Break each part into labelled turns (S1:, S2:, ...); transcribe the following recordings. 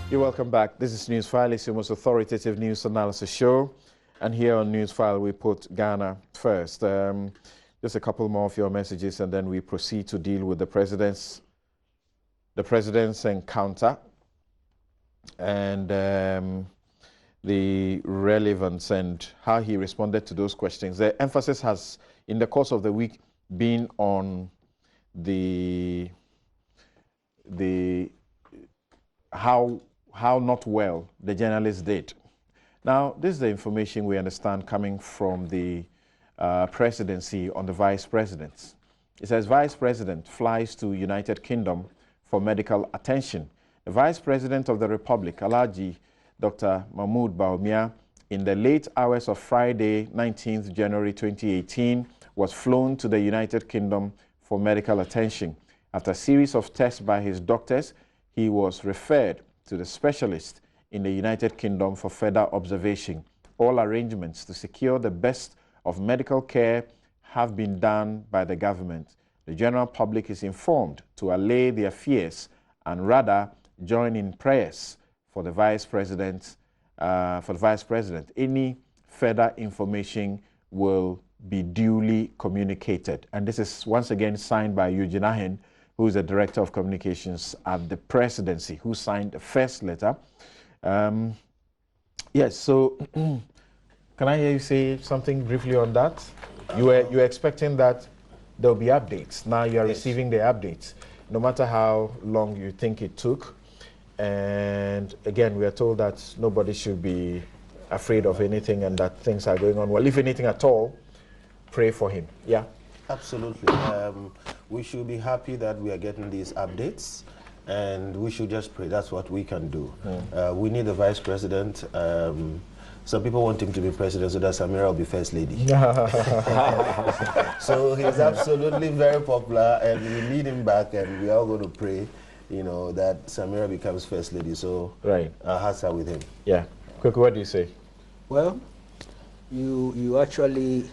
S1: You're welcome back. This is Newsfile. It's your most authoritative news analysis show. And here on Newsfile, we put Ghana first. Just a couple more of your messages, and then we proceed to deal with the president's encounter and the relevance and how he responded to those questions. The emphasis has, in the course of the week, been on the how not well the journalist did. Now, this is the information we understand coming from the presidency on the vice president. It says vice president flies to United Kingdom for medical attention. The vice president of the Republic, Alhaji Dr. Mahmoud Bawumia, in the late hours of Friday, 19th January 2018, was flown to the United Kingdom for medical attention. After a series of tests by his doctors, he was referred to the specialist in the United Kingdom for further observation. All arrangements to secure the best of medical care have been done by the government. The general public is informed to allay their fears and rather join in prayers for the vice president. Any further information will be duly communicated. And this is once again signed by Eugene Ahen, who is the Director of Communications at the Presidency, who signed the first letter. Yes, so can I hear you say something briefly on that? You were expecting that there will be updates. Now you are receiving the updates, no matter how long you think it took. And again, we are told that nobody should be afraid of anything and that things are going on well. If anything at all, pray for him. Yeah?
S2: Absolutely. We should be happy that we are getting these updates, and we should just pray. That's what we can do. We need a vice president. Some people want him to be president so that Samira will be first lady. So he's absolutely very popular, and we need him back, and we are all going to pray, you know, that Samira becomes first lady. So our hearts are with him.
S1: Yeah. Quickly, what do you say?
S3: Well, you actually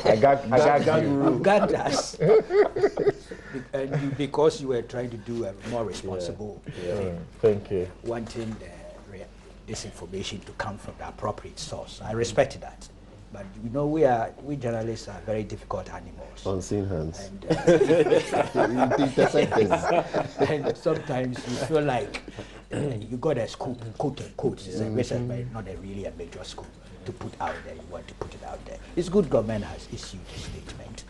S1: I got
S3: us. And because you were trying to do a more responsible thing.
S1: Thank you.
S3: Wanting this information to come from the appropriate source. I respect that. But you know, we journalists are very difficult animals.
S2: Unseen hands.
S3: And sometimes you feel like you got a scoop, quote unquote, it's a research, but not really a major scoop to put out there. You want to put it out there. It's good government has issued a statement.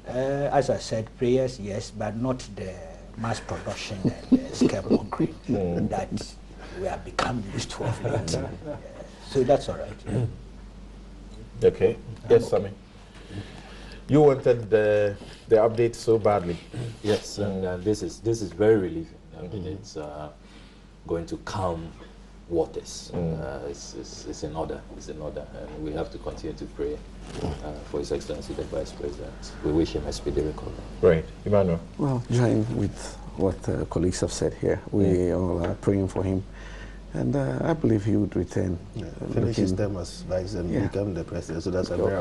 S3: As I said, prayers, yes, but not the mass production and scaremongering that we have become used to of late. So that's all right.
S1: Okay. Yes, Sammy. You wanted the update so badly.
S4: Yes, and this is very relieving. I mean, it's going to calm waters. It's in order. It's in order, and we have to continue to pray for His Excellency the Vice President. We wish him a speedy recovery.
S1: Right, Emmanuel.
S5: Well, join with what colleagues have said here. We all are praying for him, and I believe he would return.
S2: Finish his term as vice and become the president. So that's a very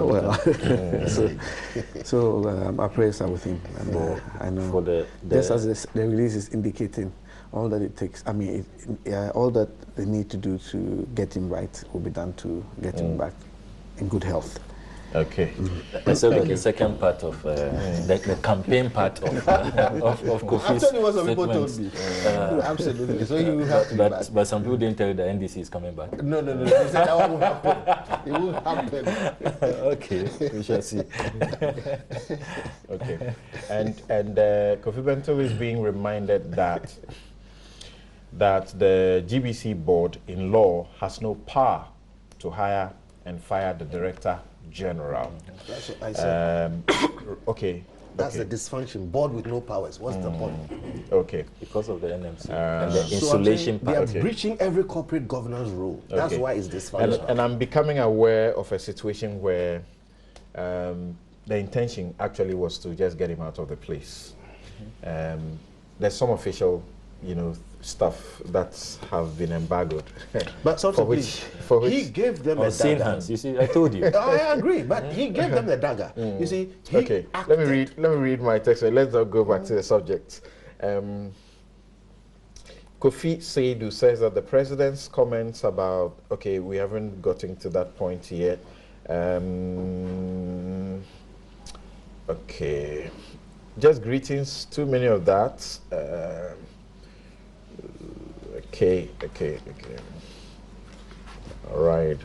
S5: so our prayers are with him, and I know just as the release is indicating, all that it takes, I mean, all that they need to do to get him right will be done to get him back in good health.
S1: Okay.
S4: So the second part of the campaign part of Kofi's
S2: I'll tell you what some people told me. Absolutely. So you have to be back.
S4: But some people didn't tell you the NDC is coming back.
S2: No. They said that won't happen. It won't happen.
S4: Okay, we shall see.
S1: Okay. And Kofi Bento is being reminded that the GBC board in law has no power to hire and fire the Director General.
S2: That's what I said.
S1: Okay.
S2: That's the dysfunction. Board with no powers. What's the point?
S1: Okay.
S4: Because of the NMC and the insulation
S2: part. They are breaching every corporate governance rule. That's why it's dysfunctional.
S1: And I'm becoming aware of a situation where the intention actually was to just get him out of the place. There's some official, stuff that have been embargoed.
S2: But for which he gave them a dagger.
S4: Hands. You see, I told you.
S2: I agree, but he gave them the dagger. You see,
S1: okay. Let me read my text. Let's not go back to the subject. Kofi Seidu says that the president's comments about, okay, we haven't gotten to that point yet. Okay, just greetings, too many of that. Okay. All right.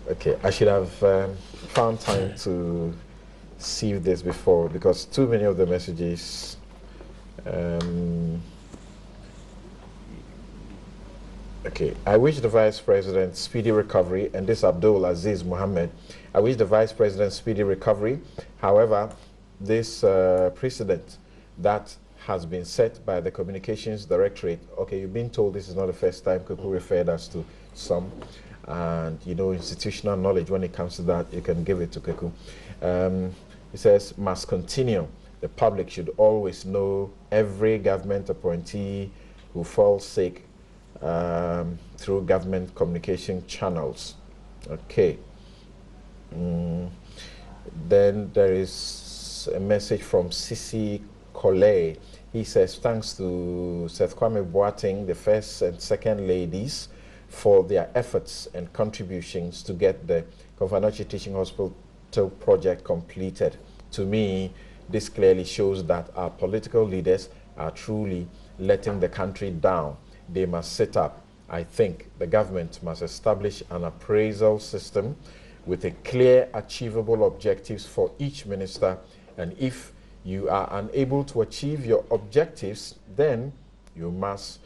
S1: Okay, I should have found time to see this before, because too many of the messages. Okay, I wish the Vice President speedy recovery, and this Abdul Aziz Mohammed. I wish the Vice President speedy recovery. However, this precedent that has been set by the Communications Directorate, okay, you've been told this is not the first time Kuku referred us to some, and you know, institutional knowledge, when it comes to that, you can give it to Kuku. It says, must continue. The public should always know every government appointee who falls sick through government communication channels. Okay. Then there is a message from Sisi Kole. He says, thanks to Seth Kwame Boateng, the first and second ladies, for their efforts and contributions to get the Konfanochi Teaching Hospital project completed. To me, this clearly shows that our political leaders are truly letting the country down. They must sit up. I think the government must establish an appraisal system with a clear, achievable objectives for each minister, and if you are unable to achieve your objectives, then you must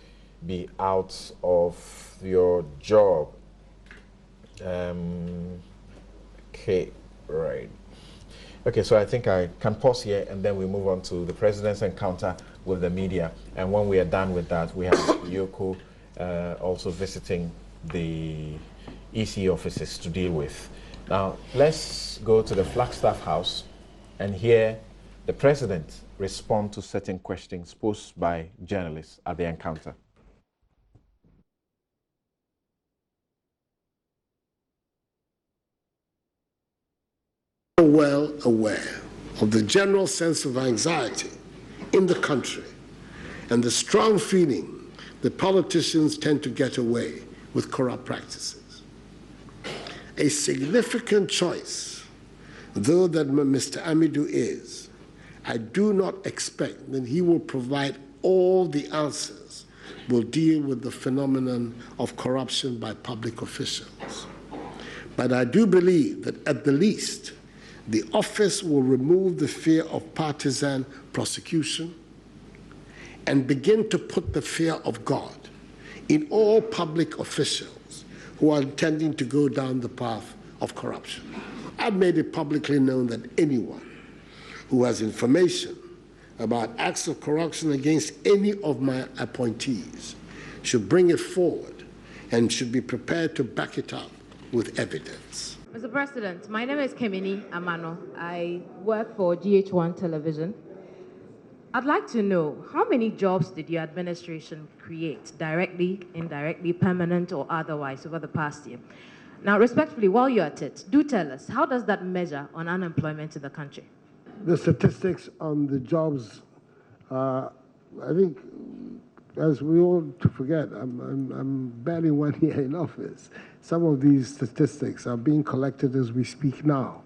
S1: be out of your job. Okay, right. Okay, so I think I can pause here, and then we move on to the president's encounter with the media. And when we are done with that, we have Yoko also visiting the EC offices to deal with. Now, let's go to the Flagstaff House and hear the president respond to certain questions posed by journalists at the encounter.
S6: Well aware of the general sense of anxiety in the country and the strong feeling that politicians tend to get away with corrupt practices. A significant choice, though that Mr. Amidou is, I do not expect that he will provide all the answers, will deal with the phenomenon of corruption by public officials. But I do believe that at the least, the office will remove the fear of partisan prosecution and begin to put the fear of God in all public officials who are intending to go down the path of corruption. I've made it publicly known that anyone who has information about acts of corruption against any of my appointees should bring it forward and should be prepared to back it up with evidence.
S7: Mr. President, my name is Kemini Amano. I work for GH1 Television. I'd like to know, how many jobs did your administration create, directly, indirectly, permanent, or otherwise, over the past year? Now, respectfully, while you're at it, do tell us, how does that measure on unemployment in the country?
S6: The statistics on the jobs, I think, as we all to forget, I'm barely 1 year in office. Some of these statistics are being collected as we speak now.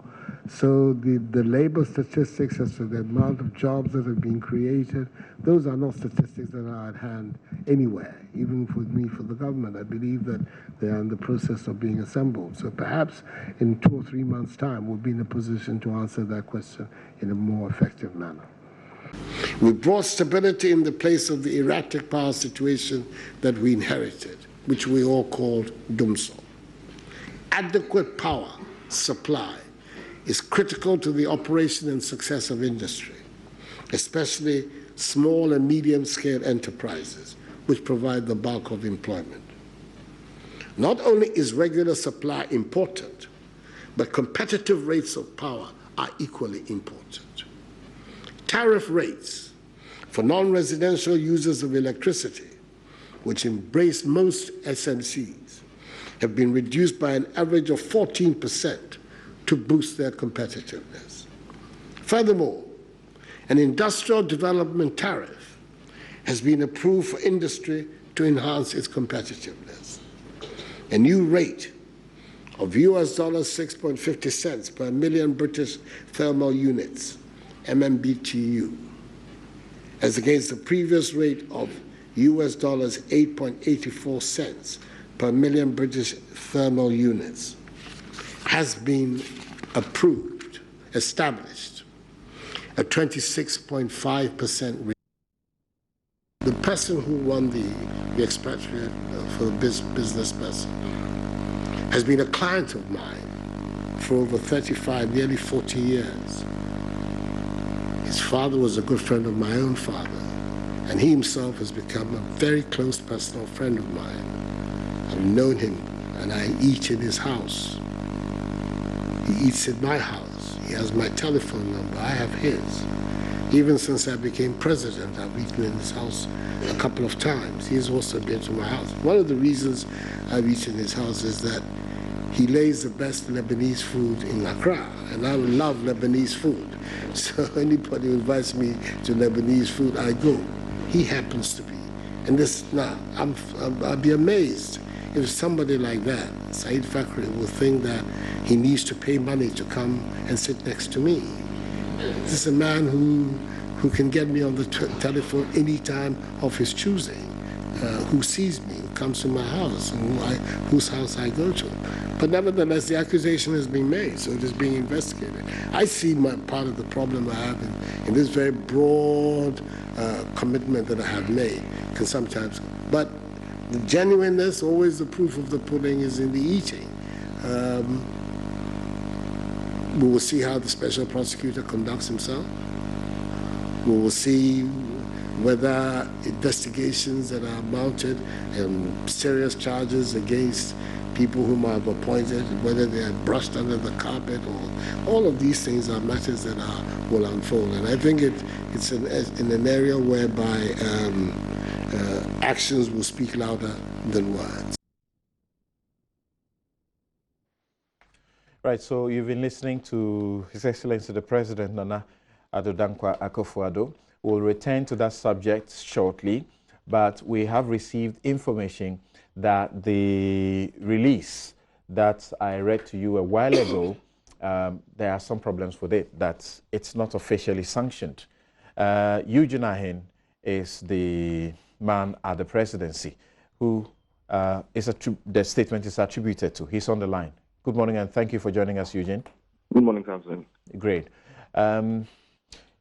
S6: So the labor statistics as to the amount of jobs that have been created, those are not statistics that are at hand anywhere, even for me, for the government. I believe that they are in the process of being assembled. So perhaps in 2 or 3 months' time, we'll be in a position to answer that question in a more effective manner. We brought stability in the place of the erratic power situation that we inherited, which we all called DUMSO. Adequate power supply is critical to the operation and success of industry, especially small and medium-scale enterprises, which provide the bulk of employment. Not only is regular supply important, but competitive rates of power are equally important. Tariff rates for non-residential users of electricity, which embrace most SMCs, have been reduced by an average of 14% to boost their competitiveness. Furthermore, an industrial development tariff has been approved for industry to enhance its competitiveness. A new rate of US $6.50 per million British thermal units, MMBTU, as against the previous rate of US $8.84 per million British thermal units, has been approved, established, a 26.5% rate. The person who won the expatriate for the business person has been a client of mine for over 35, nearly 40 years. His father was a good friend of my own father, and he himself has become a very close personal friend of mine. I've known him, and I eat in his house. He eats in my house. He has my telephone number. I have his. Even since I became president, I've eaten in his house a couple of times. He's also been to my house. One of the reasons I've eaten in his house is that he lays the best Lebanese food in Accra, and I love Lebanese food. So anybody who invites me to Lebanese food, I go. He happens to be. And this, now, I'll be amazed if somebody like that, Said Fakhri, will think that he needs to pay money to come and sit next to me. This is a man who can get me on the telephone any time of his choosing, who sees me, who comes to my house, and whose house I go to. But nevertheless, the accusation has been made, so it is being investigated. I see part of the problem I have in this very broad commitment that I have made, can sometimes, but the genuineness, always the proof of the pudding is in the eating. We will see how the special prosecutor conducts himself. We will see whether investigations that are mounted and serious charges against people whom I've appointed, whether they are brushed under the carpet, or all of these things are matters that will unfold. And I think it's in an area whereby actions will speak louder than words.
S1: Right, so you've been listening to His Excellency the President, Nana Addo Dankwa Akufo-Addo. We'll return to that subject shortly, but we have received information that the release that I read to you a while ago, there are some problems with it, that it's not officially sanctioned. Eugene Ahin is the man at the presidency who the statement is attributed to. He's on the line. Good morning, and thank you for joining us, Eugene.
S8: Good morning, Councillor.
S1: Great.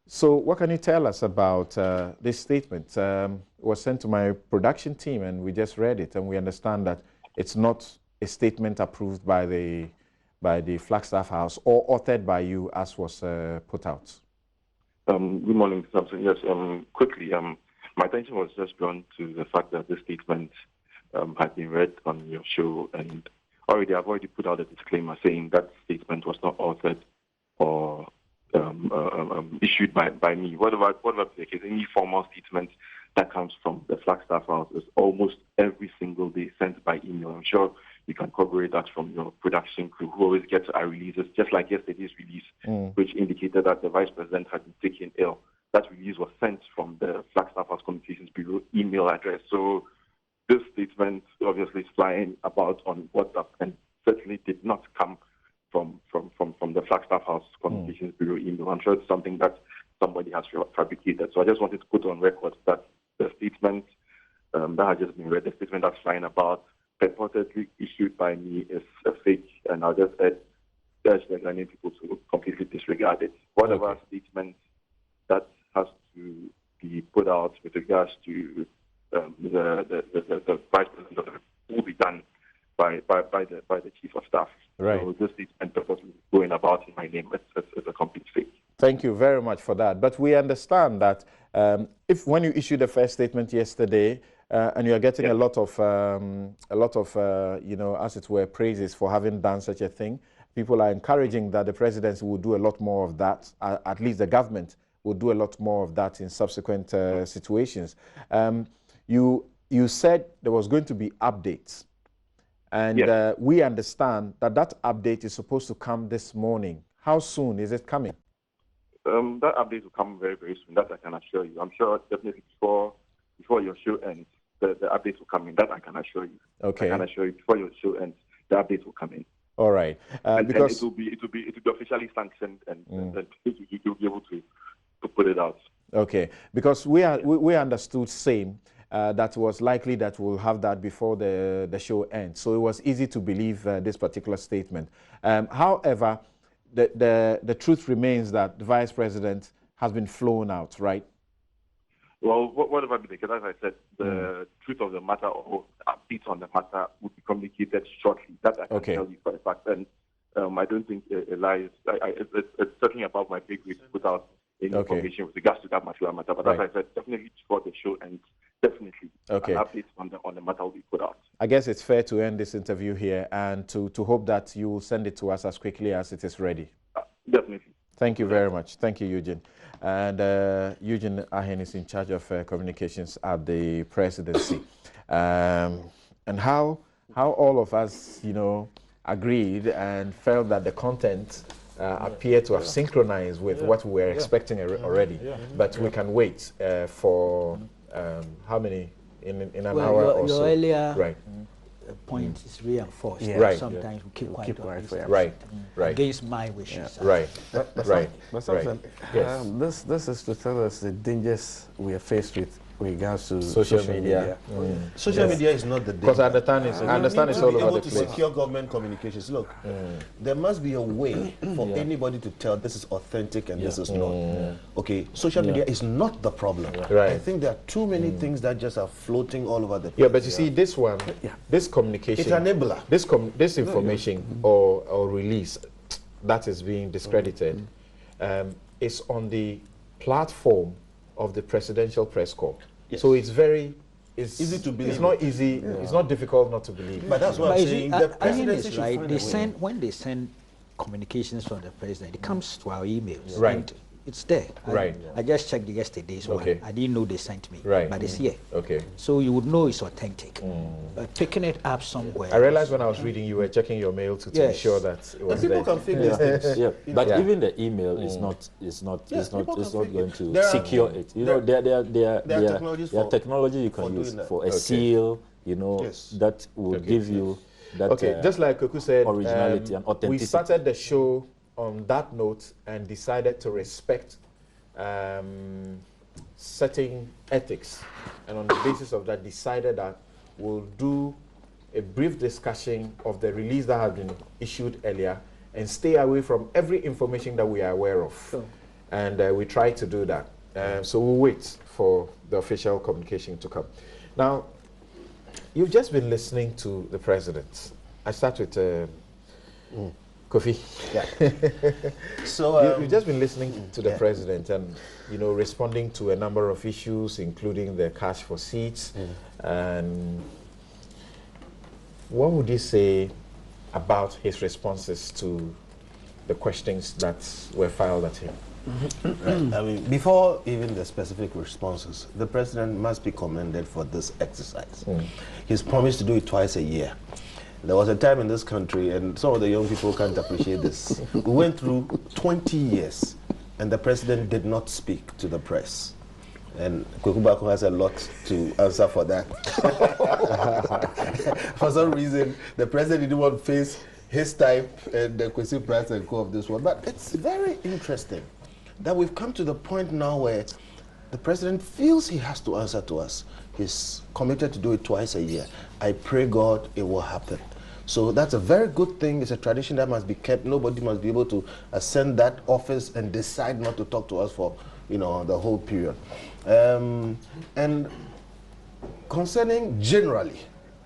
S1: So what can you tell us about this statement? It was sent to my production team, and we just read it, and we understand that it's not a statement approved by the Flagstaff House or authored by you, as was put out.
S8: Good morning, Councillor. Yes, quickly, my attention was just drawn to the fact that this statement had been read on your show, and I've already put out a disclaimer saying that statement was not authored or issued by me. Whatever the case, any formal statement that comes from the Flagstaff House is almost every single day sent by email. I'm sure you can corroborate that from your production crew, who always gets our releases, just like yesterday's release, which indicated that the Vice President had been taken ill. That release was sent from the Flagstaff House Communications Bureau email address. So this statement obviously is flying about on WhatsApp and certainly did not come from the Flagstaff House Communications Bureau email. I'm sure it's something that somebody has fabricated. So I just wanted to put on record that the statement that has just been read, the statement that's flying about, purportedly issued by me, is a fake, and I'll just urge the Ghanaian people to completely disregard it. Whatever statement that has to be put out with regards to the Vice President will be done by the Chief of Staff.
S1: Right.
S8: So this statement purposely going about in my name, it's a complete fake.
S1: Thank you very much for that. But we understand that when you issued the first statement yesterday, and you are getting a lot of as it were, praises for having done such a thing, people are encouraging that the presidency will do a lot more of that. At least the government will do a lot more of that in subsequent situations. You said there was going to be updates, and we understand that update is supposed to come this morning. How soon is it coming?
S8: That update will come very, very soon. That I can assure you. I'm sure definitely before before your show ends, the updates will come in. That I can assure you.
S1: Okay.
S8: I can assure you before your show ends, the updates will come in.
S1: All right. Because
S8: and it will be officially sanctioned, and you'll be able to put it out.
S1: Okay, because we understood same that was likely that we'll have that before the show ends. So it was easy to believe this particular statement. However, the truth remains that the vice president has been flown out, right?
S8: Well, whatever be the case, as I said, the truth of the matter or updates on the matter will be communicated shortly. That I can tell you for a fact. And I don't think it lies. It's certainly above my pay grade to put out any information with regards to that material matter. But as I said, definitely before the show ends, definitely updates on the matter will be put out.
S1: I guess it's fair to end this interview here and to hope that you will send it to us as quickly as it is ready.
S8: Definitely.
S1: Thank you very much. Thank you, Eugene. And Eugene Ahen is in charge of communications at the presidency. And how all of us, agreed and felt that the content appeared to have synchronized with what we were expecting already. But we can wait for how many in an hour or so.
S3: Earlier point is reinforced.
S1: Right.
S3: Sometimes we keep quiet.
S1: Right.
S3: Against my wishes.
S1: Right.
S5: This is to tell us the dangers we are faced with regards to
S1: social media.
S2: Social media is not the danger.
S1: Because I understand it's all over the place.
S2: Secure government communications. Look, there must be a way for anybody to tell this is authentic and this is not. Okay, social media is not the problem.
S1: Right.
S2: I think there are too many things that just are floating all over the place.
S1: Yeah, but you see, this one, this communication,
S2: it's an enabler.
S1: This information or release that is being discredited is on the platform of the presidential press corps. So it's easy to believe. It's not easy. It's not difficult not to believe.
S2: But that's what I'm saying. The presidency
S3: is right. When they send communications from the president, it comes to our emails.
S1: Right.
S3: And it's there.
S1: Right.
S3: I just checked yesterday's one. I didn't know they sent me.
S1: Right.
S3: But it's here.
S1: Okay.
S3: So you would know it's authentic. But picking it up somewhere.
S1: I realized when I was reading, you were checking your mail to be sure that it was there.
S2: People can fake these things.
S4: But even the email is not going to secure it. There are technology you can use for a seal. That will give you that.
S1: Just like Koku said,
S4: originality and authenticity.
S1: We started the show on that note and decided to respect certain ethics, and on the basis of that decided that we'll do a brief discussion of the release that has been issued earlier and stay away from every information that we are aware of. And we try to do that. So we'll wait for the official communication to come. Now, you've just been listening to the president. I start with Kofi.
S2: So
S1: you've just been listening to the president and responding to a number of issues, including the cash for seats. And what would you say about his responses to the questions that were filed at him?
S2: I mean, before even the specific responses, the president must be commended for this exercise. He's promised to do it twice a year. There was a time in this country, and some of the young people can't appreciate this. We went through 20 years, and the president did not speak to the press. And Kwekubako has a lot to answer for that. For some reason, the president didn't want to face his type and the Kwesi Price and co of this one. But it's very interesting that we've come to the point now where the president feels he has to answer to us. He's committed to do it twice a year. I pray God it will happen. So that's a very good thing. It's a tradition that must be kept. Nobody must be able to ascend that office and decide not to talk to us for, the whole period. And concerning generally,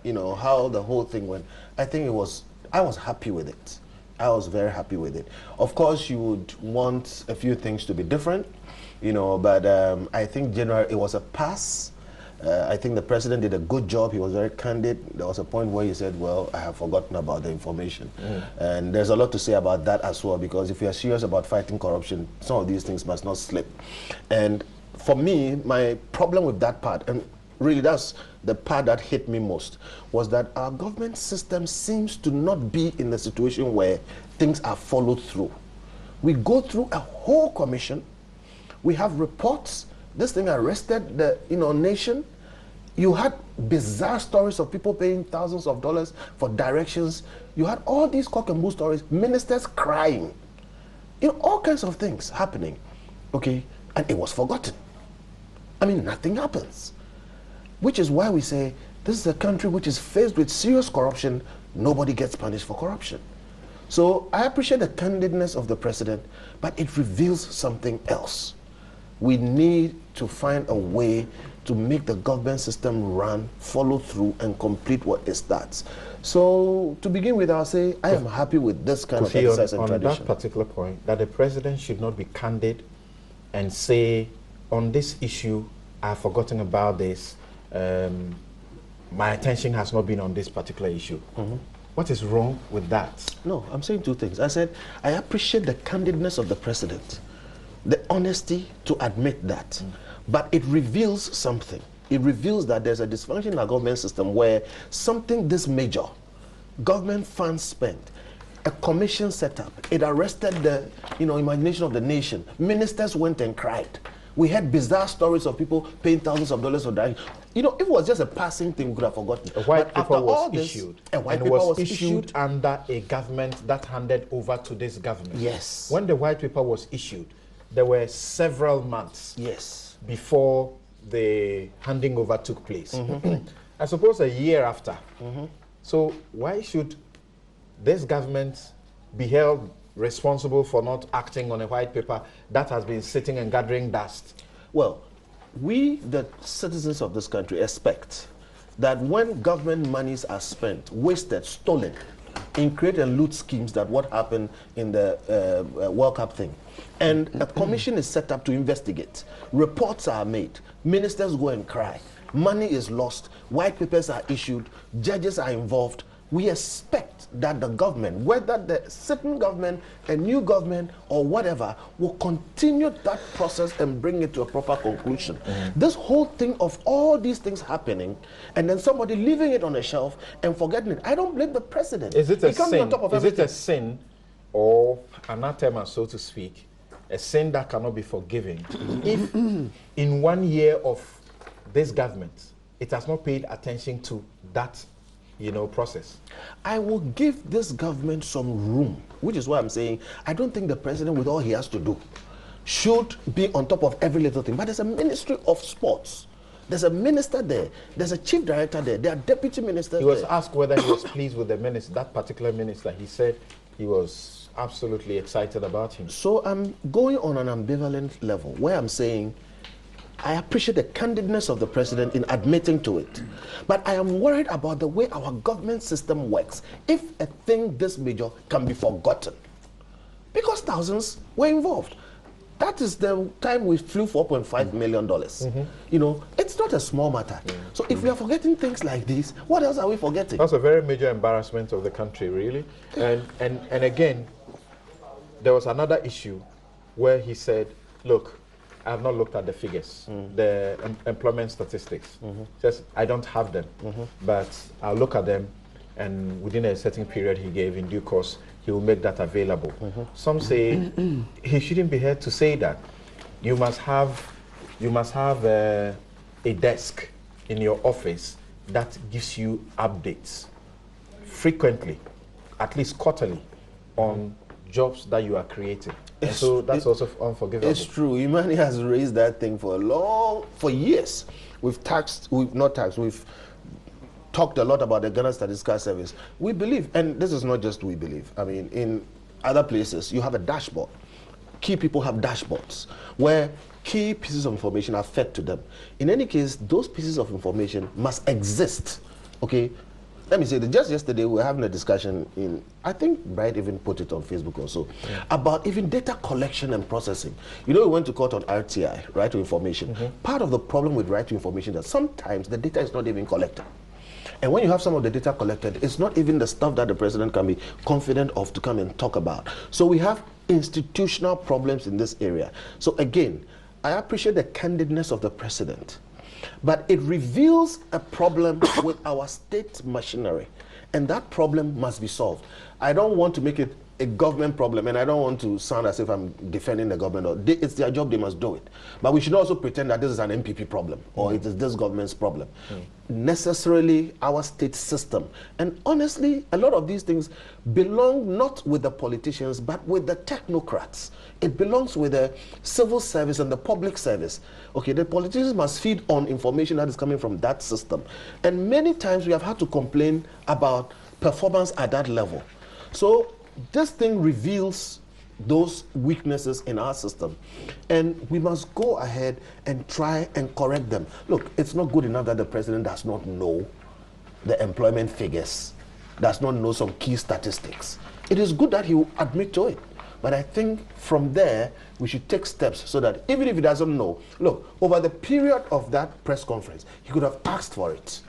S2: how the whole thing went, I was happy with it. I was very happy with it. Of course, you would want a few things to be different, but I think generally it was a pass. I think the president did a good job. He was very candid. There was a point where he said, well, I have forgotten about the information. And there's a lot to say about that as well, because if you are serious about fighting corruption, some of these things must not slip. And for me, my problem with that part, and really that's the part that hit me most, was that our government system seems to not be in the situation where things are followed through. We go through a whole commission, we have reports, this thing arrested the nation, You had bizarre stories of people paying thousands of dollars for directions. You had all these cock and bull stories, ministers crying. You know, all kinds of things happening, okay? And it was forgotten. I mean, nothing happens. Which is why we say, this is a country which is faced with serious corruption. Nobody gets punished for corruption. So I appreciate the candidness of the president, but it reveals something else. We need to find a way to make the government system run, follow through, and complete what it starts. So to begin with, I'll say I am happy with this kind of exercise and tradition.
S1: On that particular point, that the president should not be candid and say, on this issue, I've forgotten about this. My attention has not been on this particular issue. What is wrong with that?
S2: No, I'm saying two things. I said, I appreciate the candidness of the president, the honesty to admit that. But it reveals something. It reveals that there's a dysfunction in our government system where something this major, government funds spent, a commission set up, it arrested the imagination of the nation. Ministers went and cried. We had bizarre stories of people paying thousands of dollars for dying. You know, if it was just a passing thing, we could have forgotten.
S1: A white paper was issued.
S2: A white paper was issued
S1: under a government that handed over to this government.
S2: Yes.
S1: When the white paper was issued, there were several months before the handing over took place. I suppose a year after. So why should this government be held responsible for not acting on a white paper that has been sitting and gathering dust?
S2: Well, we, the citizens of this country, expect that when government monies are spent, wasted, stolen, in create and loot schemes, that what happened in the World Cup thing, and a commission is set up to investigate, reports are made, ministers go and cry, money is lost, white papers are issued, judges are involved. We expect that the government, whether the sitting government, a new government, or whatever, will continue that process and bring it to a proper conclusion. This whole thing of all these things happening, and then somebody leaving it on a shelf and forgetting it, I don't blame the president.
S1: Is it a sin? Is it a sin or anathema, so to speak, a sin that cannot be forgiven if in 1 year of this government, it has not paid attention to that process?
S2: I will give this government some room, which is why I'm saying I don't think the president, with all he has to do, should be on top of every little thing. But there's a Ministry of Sports. There's a minister there. There's a chief director there. There are deputy ministers.
S1: He was asked whether he was pleased with the minister, that particular minister. He said he was absolutely excited about him.
S2: So I'm going on an ambivalent level where I'm saying I appreciate the candidness of the president in admitting to it. But I am worried about the way our government system works. If a thing this major can be forgotten, because thousands were involved. That is the time we flew $4.5 million. You know, it's not a small matter. So if we are forgetting things like this, what else are we forgetting?
S1: That's a very major embarrassment of the country, really. And again, there was another issue where he said, look, I have not looked at the figures, the employment statistics. Just, I don't have them, but I'll look at them, and within a certain period he gave, in due course, he will make that available. Some say he shouldn't be here to say that. You must have a desk in your office that gives you updates frequently, at least quarterly, on jobs that you are creating. And so that's also unforgivable.
S2: It's true. Imani has raised that thing for years. We've talked a lot about the Ghana Statistical Service. We believe, and this is not just we believe, I mean, in other places, you have a dashboard. Key people have dashboards where key pieces of information are fed to them. In any case, those pieces of information must exist, okay? Let me say that just yesterday we were having a discussion in, I think Bright even put it on Facebook also, about even data collection and processing. You know, we went to court on RTI, right to information. Part of the problem with right to information is that sometimes the data is not even collected. And when you have some of the data collected, it's not even the stuff that the president can be confident of to come and talk about. So we have institutional problems in this area. So again, I appreciate the candidness of the president, but it reveals a problem with our state machinery, and that problem must be solved. I don't want to make it a government problem, and I don't want to sound as if I'm defending the government. It's their job, they must do it. But we should also pretend that this is an MPP problem or it is this government's problem. Necessarily our state system. And honestly, a lot of these things belong not with the politicians, but with the technocrats. It belongs with the civil service and the public service. Okay, the politicians must feed on information that is coming from that system. And many times we have had to complain about performance at that level. So this thing reveals those weaknesses in our system, and we must go ahead and try and correct them. Look, it's not good enough that the president does not know the employment figures, does not know some key statistics. It is good that he will admit to it, but I think from there we should take steps so that even if he doesn't know, look, over the period of that press conference, he could have asked for it,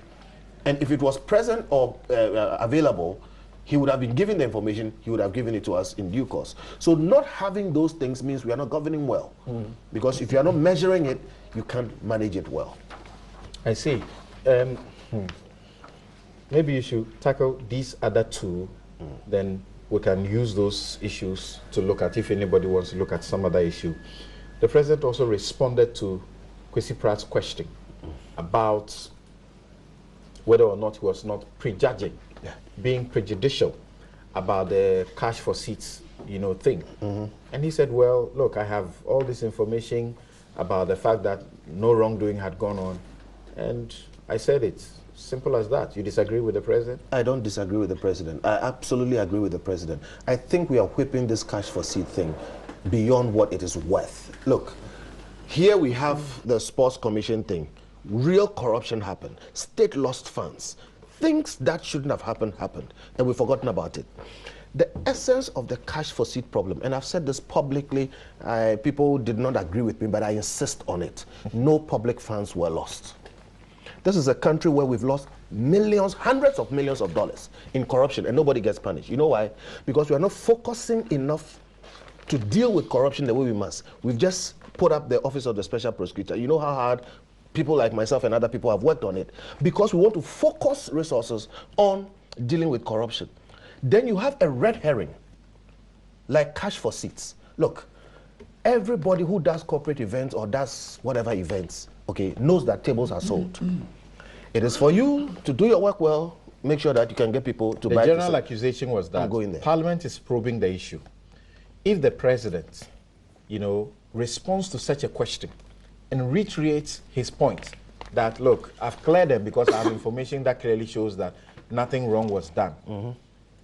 S2: and if it was present or available, he would have been given the information, he would have given it to us in due course. So not having those things means we are not governing well. Because if you are not measuring it, you can't manage it well.
S1: I see. Maybe you should tackle these other two, then we can use those issues to look at if anybody wants to look at some other issue. The president also responded to Kwesi Pratt's question about whether or not he was not prejudging, being prejudicial about the cash for seats, thing. And he said, well, look, I have all this information about the fact that no wrongdoing had gone on. And I said it's simple as that. You disagree with the president?
S2: I don't disagree with the president. I absolutely agree with the president. I think we are whipping this cash for seat thing beyond what it is worth. Look, here we have the sports commission thing. Real corruption happened. State lost funds. Things that shouldn't have happened, and we've forgotten about it. The essence of the cash for seat problem, and I've said this publicly, people did not agree with me, but I insist on it. No public funds were lost. This is a country where we've lost millions, hundreds of millions of dollars in corruption, and nobody gets punished. You know why? Because we are not focusing enough to deal with corruption the way we must. We've just put up the office of the Special Prosecutor. You know how hard people like myself and other people have worked on it, because we want to focus resources on dealing with corruption. Then you have a red herring, like cash for seats. Look, everybody who does corporate events or does whatever events, okay, knows that tables are sold. It is for you to do your work well, make sure that you can get people to buy.
S1: The general accusation was that Parliament is probing the issue. If the president, responds to such a question and reiterates his point that, look, I've cleared them because I have information that clearly shows that nothing wrong was done.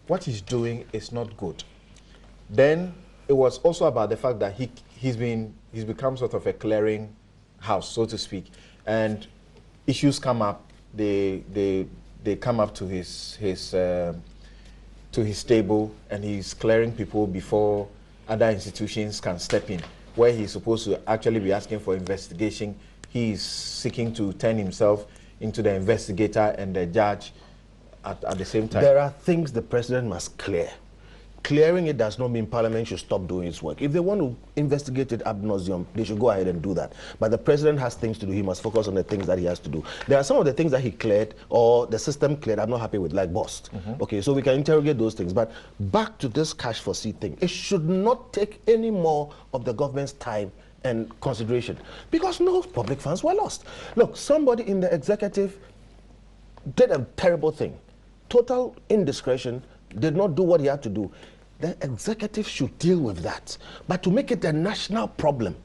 S1: What he's doing is not good. Then it was also about the fact that he's become sort of a clearing house, so to speak, and issues come up. They come up to his table, and he's clearing people before other institutions can step in. Where he's supposed to actually be asking for investigation, he's seeking to turn himself into the investigator and the judge at the same time.
S2: There are things the president must clear. Clearing it does not mean Parliament should stop doing its work. If they want to investigate it ad nauseum, they should go ahead and do that. But the president has things to do. He must focus on the things that he has to do. There are some of the things that he cleared or the system cleared I'm not happy with, like BOST. Okay, so we can interrogate those things. But back to this cash for seat thing, it should not take any more of the government's time and consideration, because no public funds were lost. Look, somebody in the executive did a terrible thing. Total indiscretion, did not do what he had to do. The executive should deal with that. But to make it a national problem,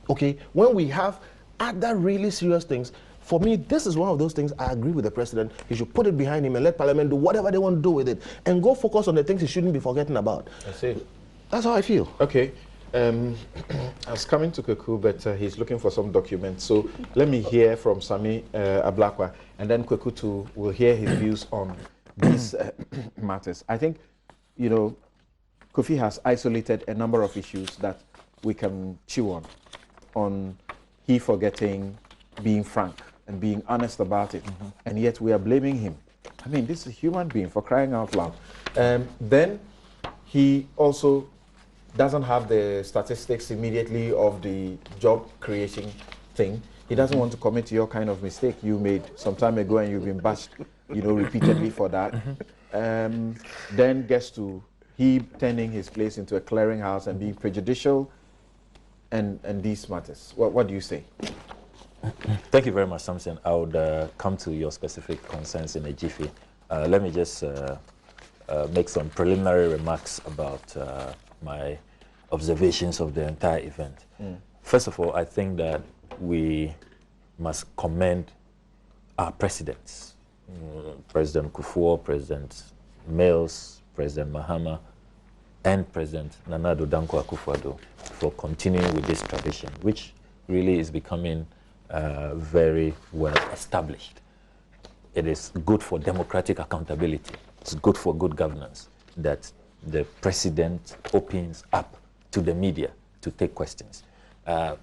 S2: okay, when we have other really serious things, for me, this is one of those things I agree with the president. He should put it behind him and let Parliament do whatever they want to do with it and go focus on the things he shouldn't be forgetting about.
S1: I see.
S2: That's how I feel.
S1: Okay. I was coming to Kweku, but he's looking for some documents. So let me hear from Sami Ablakwa, and then Kweku too will hear his views on these matters. I think, Kofi has isolated a number of issues that we can chew on he forgetting being frank and being honest about it, and yet we are blaming him. I mean, this is a human being, for crying out loud. Then he also doesn't have the statistics immediately of the job creation thing. He doesn't want to commit your kind of mistake you made some time ago, and you've been bashed, repeatedly for that. Then gets to he turning his place into a clearinghouse and being prejudicial and these matters? What do you say?
S4: Thank you very much, Samson. I would come to your specific concerns in a jiffy. Let me just make some preliminary remarks about my observations of the entire event. First of all, I think that we must commend our presidents, President Kufuor, President Mills, President Mahama, and President Nana Addo Dankwa Akufo-Addo for continuing with this tradition, which really is becoming very well established. It is good for democratic accountability. It's good for good governance that the president opens up to the media to take questions.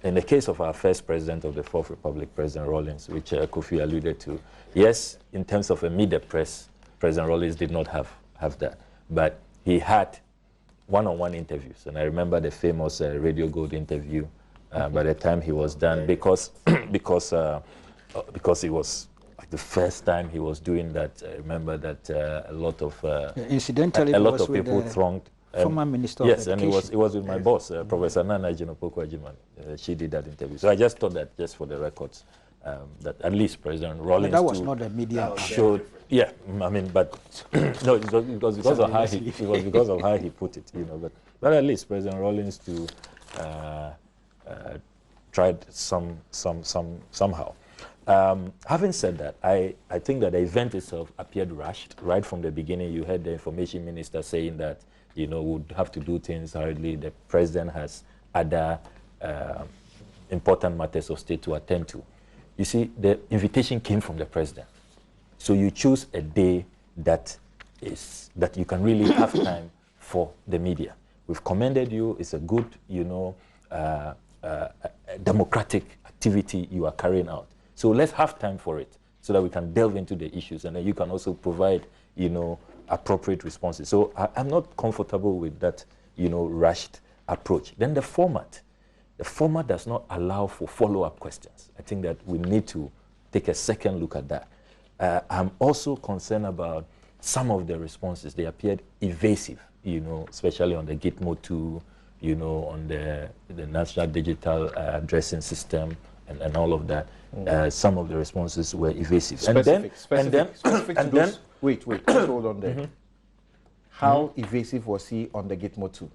S4: In the case of our first president of the Fourth Republic, President Rawlings, which Kofi alluded to, yes, in terms of a media press, President Rawlings did not have that. But he had one-on-one interviews. And I remember the famous Radio Gold interview by the time he was done, because it was like the first time he was doing that. I remember that a lot of
S3: incidentally,
S4: a lot of people thronged.
S3: Former Minister
S4: yes,
S3: of
S4: and
S3: Education.
S4: it was with my boss, Professor Nana Ajinopoku-Ajiman. She did that interview. So I just thought that, just for the records, that at least President Rawlings.
S3: But that was not the media.
S4: Showed, yeah, I mean, but no, it was because of how he put it, you know. But at least President Rawlings tried somehow. Having said that, I think that the event itself appeared rushed. Right from the beginning, you heard the information minister saying that, you know, we'd have to do things hurriedly. The president has other important matters of state to attend to. You see, the invitation came from the president. So you choose a day that you can really have time for the media. We've commended you. It's a good, you know, democratic activity you are carrying out. So let's have time for it so that we can delve into the issues, and then you can also provide, you know, appropriate responses. So I'm not comfortable with that, you know, rushed approach. Then the format does not allow for follow-up questions. I think that we need to take a second look at that. I'm also concerned about some of the responses. They appeared evasive, you know, especially on the Gitmo 2, you know, on the National Digital Addressing System and all of that. Some of the responses were evasive.
S1: Specific to those. Wait, just hold on there. How evasive was he on the Gitmo 2?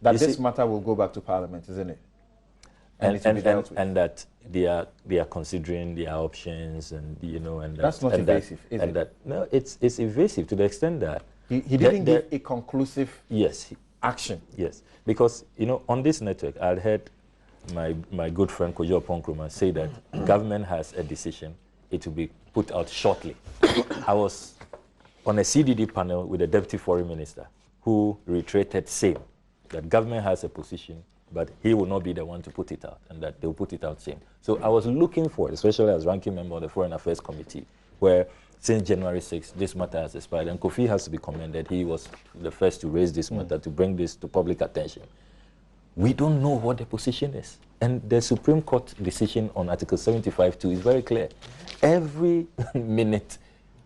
S1: That this matter will go back to Parliament, isn't it?
S4: And that they are considering their options, and you know, and
S1: that's not evasive, is it?
S4: No, it's evasive to the extent that
S1: he didn't give a conclusive action.
S4: Yes, because you know, on this network, I heard my good friend Kojo Ponkrumah say that government has a decision. It will be put out shortly. I was on a CDD panel with the Deputy Foreign Minister who reiterated same, that government has a position, but he will not be the one to put it out, and that they'll put it out same. So I was looking for it, especially as ranking member of the Foreign Affairs Committee, where since January 6th, this matter has expired, and Kofi has to be commended. He was the first to raise this matter, to bring this to public attention. We don't know what the position is. And the Supreme Court decision on Article 75(2) is very clear. Every minute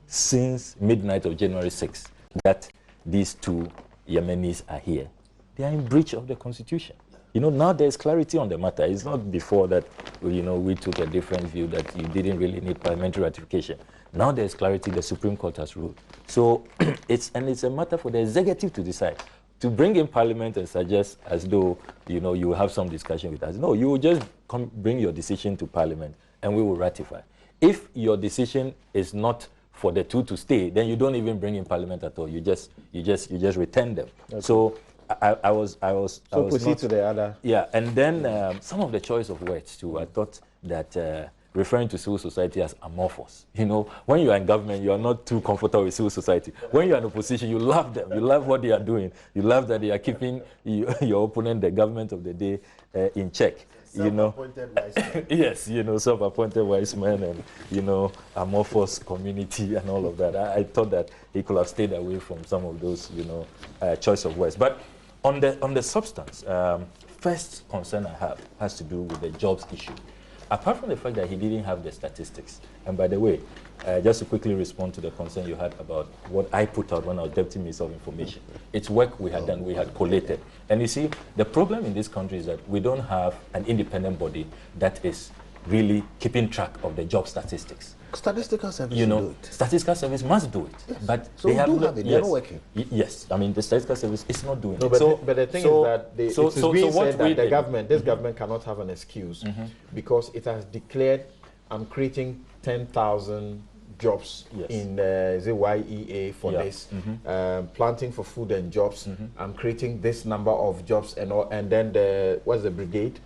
S4: since midnight of January 6th that these two Yemenis are here, they are in breach of the Constitution. You know, now there's clarity on the matter. It's not before that, you know, we took a different view that you didn't really need parliamentary ratification. Now there's clarity, the Supreme Court has ruled. So it's a matter for the executive to decide. To bring in Parliament and suggest as though, you know, you will have some discussion with us. No, you will just bring your decision to Parliament and we will ratify. If your decision is not for the two to stay, then you don't even bring in Parliament at all. You just return them. Okay. So I was
S1: proceed not, to the other.
S4: Yeah, and then some of the choice of words too. I thought that referring to civil society as amorphous. You know, when you are in government, you are not too comfortable with civil society. When you are in opposition, you love them. You love what they are doing. You love that they are keeping your opponent, the government of the day, in check. You know,
S2: wise man.
S4: Yes, you know, self-appointed wise man, and you know, amorphous community and all of that. I thought that he could have stayed away from some of those, you know, choice of words. But on the substance, first concern I have has to do with the jobs issue. apart from the fact that he didn't have the statistics, and by the way, just to quickly respond to the concern you had about what I put out when I was Deputy Minister of Information, it's work we had done, we had collated. And you see, the problem in this country is that we don't have an independent body that is really keeping track of the job statistics.
S2: Statistical service,
S4: you know, statistical service must do it, yes. But
S2: so
S4: they have
S2: it. They're not working.
S4: Yes, I mean the statistical service is not doing it.
S1: But the thing is that it is being said that the government, this government cannot have an excuse because it has declared, I'm creating 10,000 jobs in the YEA for this, planting for food and jobs. I'm creating this number of jobs and then what's the brigade?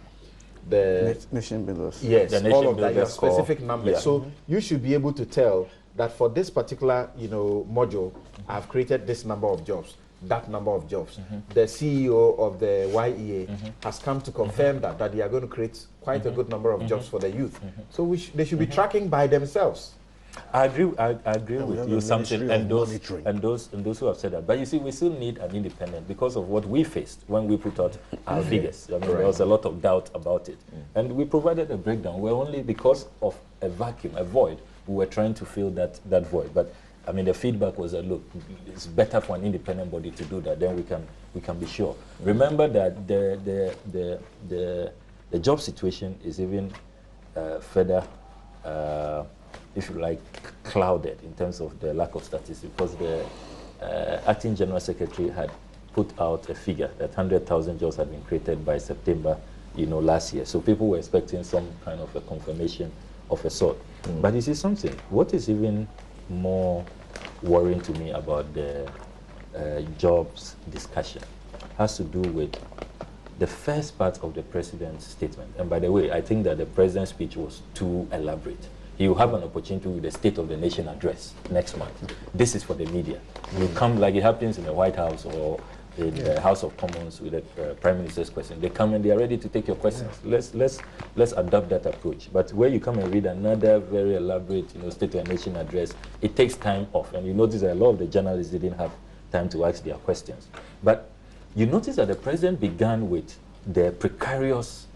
S1: The
S5: nation builders.
S1: Yes,
S4: the
S1: all of that, your specific numbers. So you should be able to tell that for this particular, module, I've created this number of jobs, that number of jobs. The CEO of the YEA has come to confirm that they are going to create quite a good number of jobs for the youth. So they should be tracking by themselves.
S4: I agree with you, something, and those who have said that. But you see, we still need an independent because of what we faced when we put out our figures. I mean, there was a lot of doubt about it, and we provided a breakdown. We're only because of a vacuum, a void. We were trying to fill that void. But I mean, the feedback was that look, it's better for an independent body to do that. Then we can be sure. Remember that the job situation is even further. If you like, clouded in terms of the lack of statistics, because the acting general secretary had put out a figure that 100,000 jobs had been created by September, last year. So people were expecting some kind of a confirmation of a sort. But you see something, what is even more worrying to me about the jobs discussion has to do with the first part of the president's statement. And by the way, I think that the president's speech was too elaborate. He will have an opportunity with the State of the Nation address next month. This is for the media. You come like it happens in the White House or in the House of Commons with the Prime Minister's question. They come and they are ready to take your questions. Let's adopt that approach. But where you come and read another very elaborate, State of the Nation address, it takes time off. And you notice that a lot of the journalists didn't have time to ask their questions. But you notice that the president began with the precarious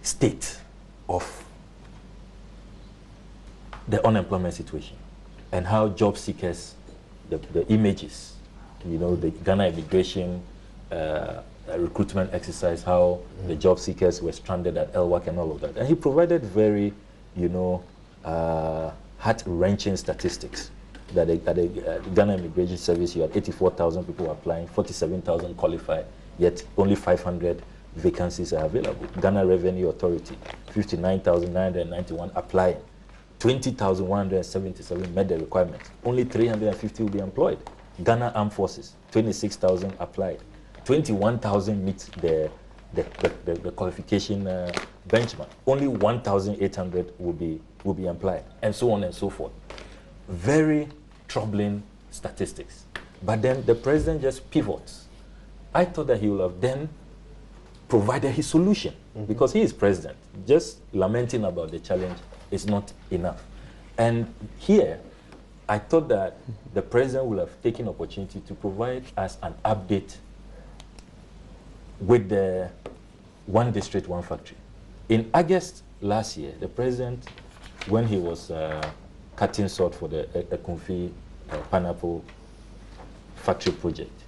S4: state of the unemployment situation and how job seekers, the images, the Ghana immigration recruitment exercise, how the job seekers were stranded at LWAC and all of that. And he provided very, heart-wrenching statistics that at the Ghana Immigration Service, you had 84,000 people applying, 47,000 qualified, yet only 500 vacancies are available. Ghana Revenue Authority, 59,991 applying. 20,177 met the requirements. Only 350 will be employed. Ghana Armed Forces, 26,000 applied. 21,000 meet the qualification benchmark. Only 1,800 will be employed, and so on and so forth. Very troubling statistics. But then the president just pivots. I thought that he would have then provided his solution because he is president. Just lamenting about the challenge is not enough. And here, I thought that the president would have taken opportunity to provide us an update with the one district, one factory. In August last year, the president, when he was cutting salt for the Akufo-Addo pineapple factory project,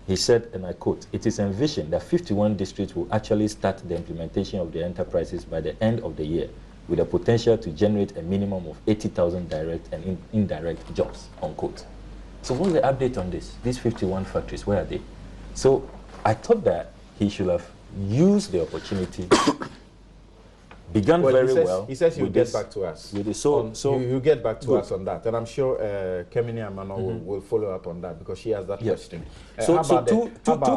S4: he said, and I quote, "It is envisioned that 51 districts will actually start the implementation of the enterprises by the end of the year, with a potential to generate a minimum of 80,000 direct and indirect jobs," unquote. So what's the update on this? These 51 factories, where are they? So I thought that he should have used the opportunity, began very well.
S1: He says he'll get back to us. He'll get back to us on that. And I'm sure Kemini Amano will follow up on that because she has that question.
S4: So two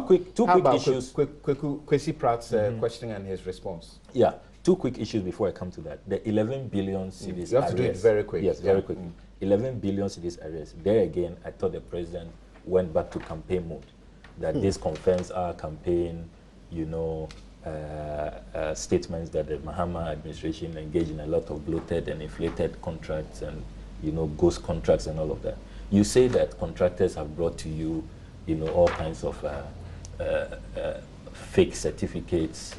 S4: quick issues.
S1: Kwesi Pratt's question and his response.
S4: Yeah. Two quick issues before I come to that. The 11 billion cedis
S1: You have to do it very quick.
S4: Yes, very quick. 11 billion cedis arrears. There again, I thought the president went back to campaign mode. That this confirms our campaign, statements that the Mahama administration engaged in a lot of bloated and inflated contracts and, ghost contracts and all of that. You say that contractors have brought to you, all kinds of fake certificates,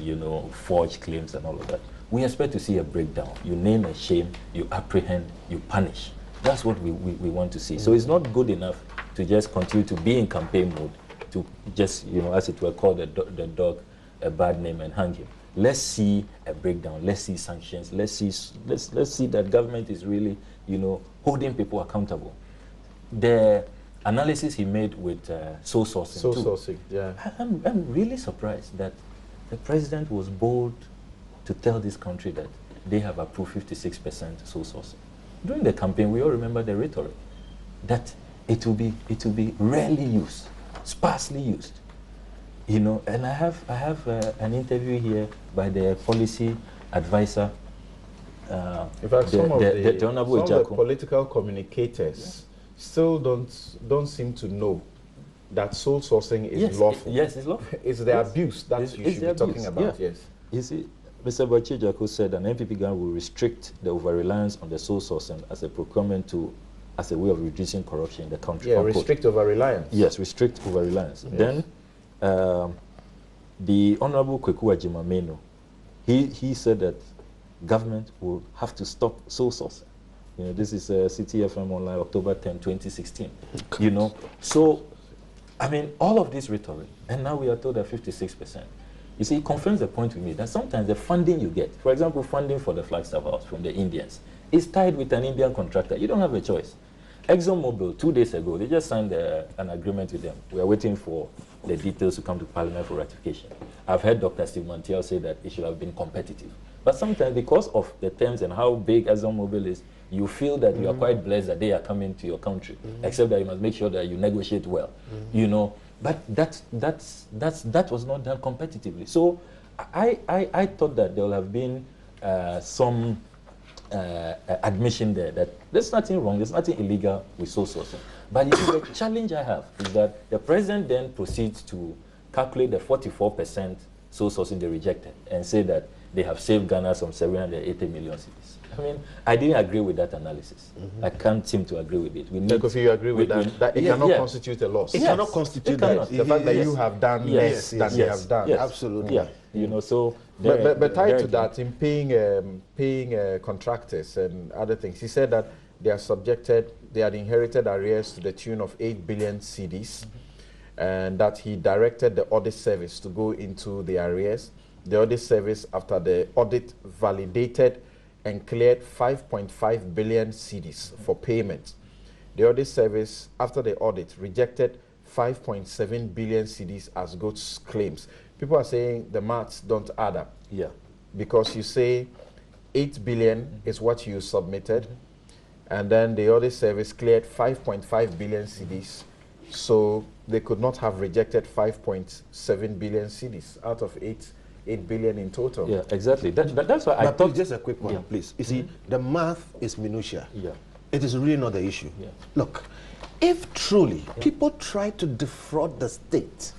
S4: forged claims and all of that. we expect to see a breakdown. You name and shame, you apprehend, you punish. That's what we want to see. So it's not good enough to just continue to be in campaign mode, to just, as it were, call the dog a bad name and hang him. Let's see a breakdown. Let's see sanctions. Let's see that government is really, holding people accountable. The analysis he made with soul sourcing.
S1: Yeah.
S4: I'm really surprised that the president was bold to tell this country that they have approved 56% soul sourcing. During the campaign, we all remember the rhetoric that it will be rarely used, sparsely used. And I have an interview here by the policy advisor.
S1: In fact, some of the political communicators still don't seem to know that soul sourcing is lawful.
S4: Yes, it's lawful.
S1: It's the abuse that you should be talking about.
S4: Yeah.
S1: Yes.
S4: You see, Mr. Bachijako said an NPP government will restrict the over-reliance on the soul sourcing as a procurement tool, as a way of reducing corruption in the country.
S1: Yeah, restrict over-reliance.
S4: Yes, restrict over-reliance. Yes. Then, the Honorable Akufo-Addo Meno, he said that government will have to stop soul sourcing. This is City FM Online, October 10, 2016. So, I mean, all of this rhetoric, and now we are told that 56%. You see, it confirms the point with me that sometimes the funding you get, for example, funding for the Flagstaff House from the Indians, is tied with an Indian contractor. You don't have a choice. ExxonMobil, 2 days ago, they just signed an agreement with them. We are waiting for the details to come to Parliament for ratification. I've heard Dr. Steve Montiel say that it should have been competitive. But sometimes, because of the terms and how big ExxonMobil is, you feel that you are quite blessed that they are coming to your country, except that you must make sure that you negotiate well, But that was not done competitively. So I thought that there would have been some admission there that there's nothing wrong, there's nothing illegal with soul sourcing. But you see, the challenge I have is that the president then proceeds to calculate the 44% soul sourcing they rejected and say that they have saved Ghana some 780 million cedis. I mean, I didn't agree with that analysis. I can't seem to agree with it.
S1: Because you agree with that it cannot constitute a loss.
S2: It cannot constitute that.
S1: The fact that you have done less than you have done.
S4: Yes.
S2: Absolutely.
S4: Yeah. So...
S1: But tied to that, in paying contractors and other things, he said that they had inherited arrears to the tune of 8 billion cedis, and that he directed the audit service to go into the arrears. The audit service, after the audit, validated and cleared 5.5 billion cedis for payment. The audit service, after the audit, rejected 5.7 billion cedis as goods claims. People are saying the maths don't add up.
S4: Yeah.
S1: Because you say 8 billion is what you submitted, and then the audit service cleared 5.5 billion cedis. So they could not have rejected 5.7 billion cedis out of 8 billion in total.
S4: Yeah, exactly. That's why I thought...
S2: Just a quick one, please. You see, the math is minutiae.
S4: Yeah.
S2: It is really not the issue.
S4: Yeah.
S2: Look, if truly people try to defraud the state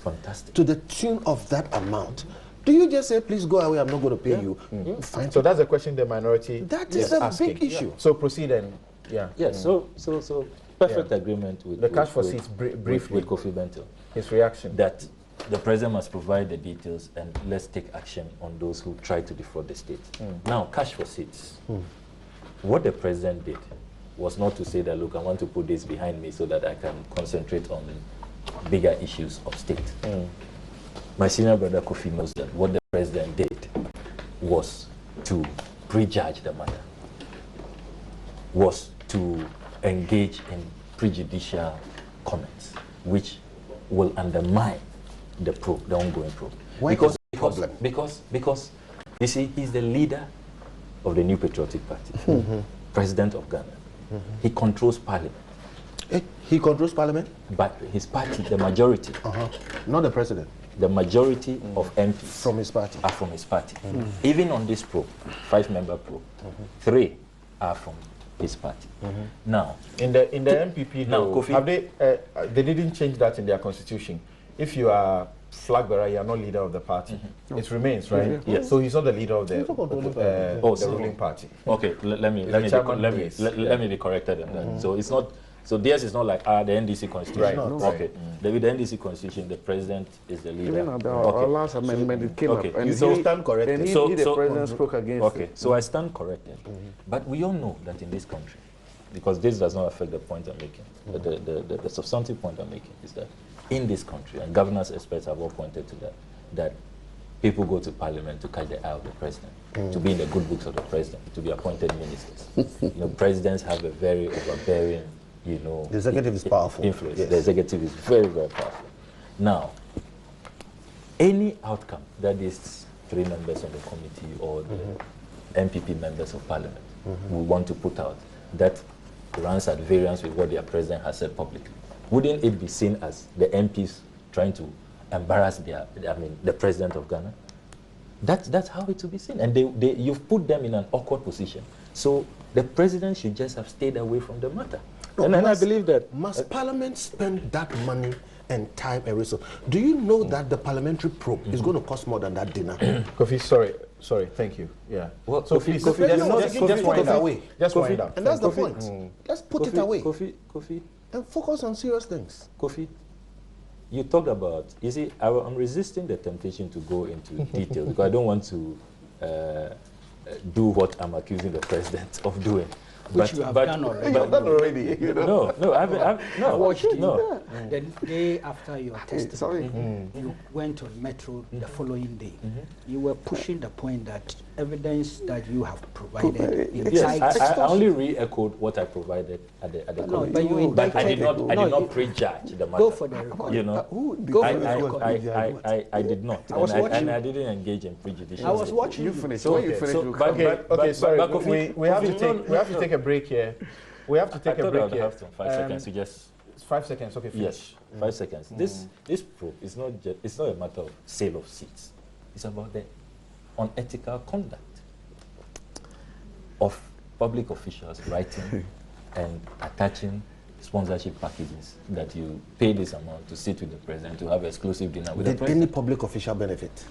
S2: to the tune of that amount, do you just say, please go away, I'm not going to pay you? Fine.
S1: So that's a question the minority
S2: that is a
S1: asking.
S2: big issue.
S1: So proceed and,
S4: So perfect agreement with...
S1: The cash for seats, briefly.
S4: With Kofi Bento.
S1: His reaction.
S4: That the president must provide the details and let's take action on those who try to defraud the state. Now, cash for seats. What the president did was not to say that, look, I want to put this behind me so that I can concentrate on the bigger issues of state. My senior brother Kofi knows that what the president did was to prejudge the matter, was to engage in prejudicial comments, which will undermine the probe, the ongoing probe. Because you see, he's the leader of the New Patriotic Party, president of Ghana. He controls parliament.
S2: He controls parliament?
S4: But his party, the majority.
S2: Not the president.
S4: The majority of MPs
S2: from his party
S4: are from his party. Even on this probe, 5-member probe, 3 are from his party. Now,
S1: in the MPP, though, have they didn't change that in their constitution. If you are flag bearer, you are not leader of the party. It remains, right?
S4: Yes.
S1: So he's not the leader of the ruling party.
S4: Okay, let me be corrected on that. So it's not So theirs is not like the NDC constitution.
S1: Right.
S5: No.
S4: Okay. With the NDC constitution, the president is the leader.
S5: Even our last amendment, it came up. And
S2: You stand corrected.
S5: Then the president spoke against it.
S4: Okay, so I stand corrected. But we all know that in this country, because this does not affect the point I'm making, the substantive point I'm making is that in this country, and governance experts have all pointed to that people go to parliament to catch the eye of the president, to be in the good books of the president, to be appointed ministers. Presidents have a very overbearing, the
S2: executive is powerful.
S4: Influence.
S2: Yes.
S4: The executive is very, very powerful. Now, any outcome that these 3 members of the committee or the MPP members of parliament will want to put out that runs at variance with what their president has said publicly, wouldn't it be seen as the MPs trying to embarrass the president of Ghana? That's how it will be seen. And you've put them in an awkward position. So the president should just have stayed away from the matter.
S2: No,
S4: and I believe that...
S2: Must Parliament spend that money and time and resources? Do you know that the parliamentary probe is going to cost more than that dinner?
S1: Kofi, sorry, thank you. Yeah.
S4: Well,
S1: So
S4: Kofi,
S1: please,
S2: Kofi, just put it away.
S1: Just wind up.
S2: And that's the point. Let's put it away
S4: Kofi,
S2: and focus on serious things.
S4: Kofi, you talked about, you see, I'm resisting the temptation to go into detail because I don't want to do what I'm accusing the president of doing.
S3: Which you have done already.
S5: You have done already.
S4: No, I watched it. No.
S3: The day after your testimony, you went on Metro the following day. You were pushing the point that evidence that you have provided
S4: Yes, I only re-echoed what I provided at the committee. But I did not prejudge the matter.
S3: Go for the recording.
S4: I did not. And I didn't engage in prejudicial.
S3: I was watching.
S5: You finished.
S4: So,
S5: When you finished,
S1: Sorry. We have to take a break here. We have to take a break here.
S4: I have 5 seconds to just...
S1: 5 seconds, okay, finish.
S4: Yes, 5 seconds. This probe is not it's not a matter of sale of seats. It's about the unethical conduct of public officials writing and attaching sponsorship packages that you pay this amount to sit with the president to have exclusive dinner with the
S2: Did
S4: president.
S2: any public official benefit?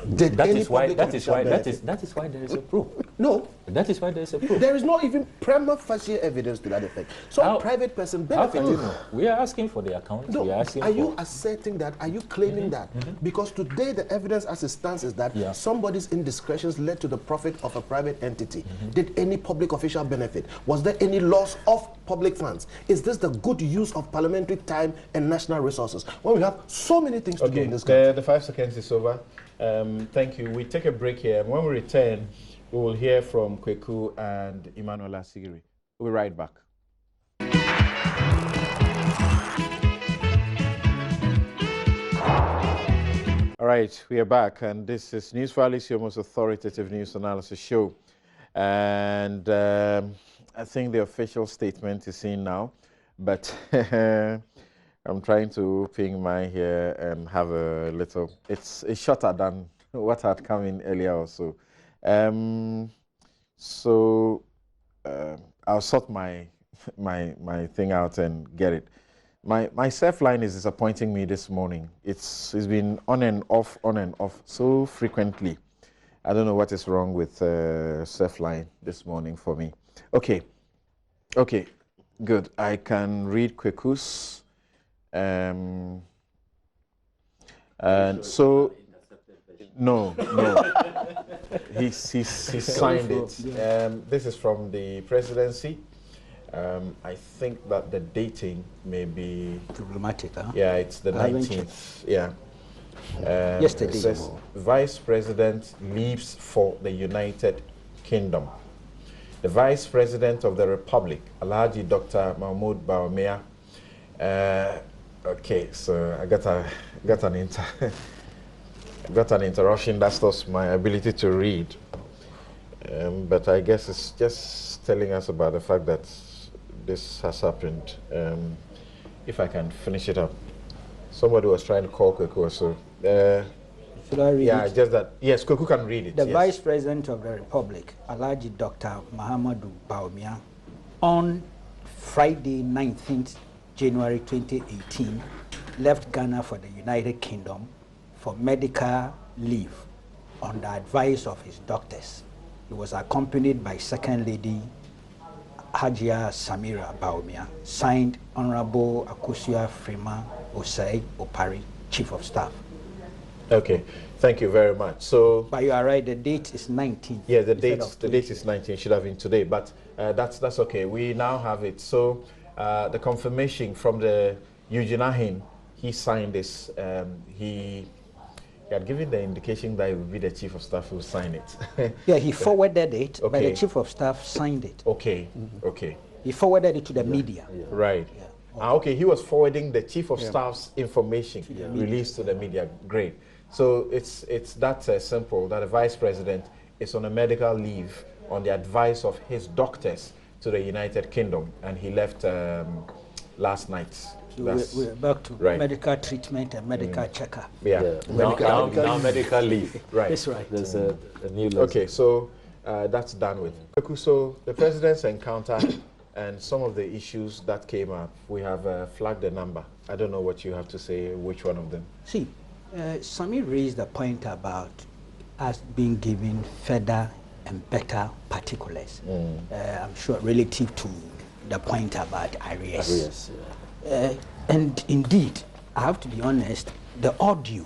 S4: That is why there is a probe.
S2: No.
S4: That is why there is a probe.
S2: There is not even prima facie evidence to that effect. Some private person benefited.
S4: We are asking for the account.
S2: No,
S4: we are asking
S2: you asserting that? Are you claiming that? Because today the evidence as it stands is that somebody's indiscretions led to the profit of a private entity. Did any public official benefit? Was there any loss of public funds? Is this the good use of parliamentary time and national resources when we have so many things to do in this country?
S1: The 5 seconds is over. Thank you. We take a break here. When we return, we will hear from Kweku and Emmanuel Asigiri. We'll be right back. All right, we are back, and this is Newsfile, your most authoritative news analysis show. And I think the official statement is in now, but I'm trying to ping mine here and have a little. It's shorter than what had come in earlier also. I'll sort my thing out and get it. My self line is disappointing me this morning. It's been on and off so frequently. I don't know what is wrong with self line this morning for me. Okay, good. I can read Kweku's. And so, no, he signed it. This is from the presidency. I think that the dating may be
S3: problematic. Huh?
S1: Yeah, it's the 19th. Yeah.
S3: Yesterday.
S1: It says, Vice President leaves for the United Kingdom. The Vice President of the Republic, Alhaji Dr. Mahmoud Bawumia. Okay, so I got an interruption that stops my ability to read. But I guess it's just telling us about the fact that this has happened. If I can finish it up. Somebody was trying to call Kweku, so...
S3: Should I read it?
S1: Just that. Yes, Kweku can read it.
S3: The Vice President of the Republic, Alhaji Dr. Mahmoud Bawumia, on Friday, 19th January 2018, left Ghana for the United Kingdom for medical leave on the advice of his doctors. He was accompanied by Second Lady Hajia Samira Baumia, signed Honorable Akosua Freeman Osei Opari, Chief of Staff.
S1: Okay, thank you very much. So,
S3: but you are right, the date is 19.
S1: Yeah, the date is 19. Should have been today, but that's okay. We now have it. So the confirmation from the Eugene Ahin, he signed this. He had given the indication that it would be the Chief of Staff who will sign it.
S3: Yeah, he forwarded it,
S1: okay.
S3: but the Chief of Staff signed it.
S1: Okay, okay.
S3: He forwarded it to the media.
S1: Yeah. Right. Yeah. Okay, he was forwarding the Chief of Staff's information released to the media. Great. So it's that simple, that the Vice President is on a medical leave on the advice of his doctors to the United Kingdom, and he left last night.
S3: So we're back to medical treatment and medical checkup.
S1: Yeah.
S4: Now medical leave.
S1: Right.
S3: That's right.
S4: There's a new lesson.
S1: Okay, so that's done with. So the President's encounter and some of the issues that came up, we have flagged a number. I don't know what you have to say, which one of them?
S3: See, Sami raised a point about us being given further and better particulars. I'm sure relative to the point about arrears. And indeed, I have to be honest, the audio,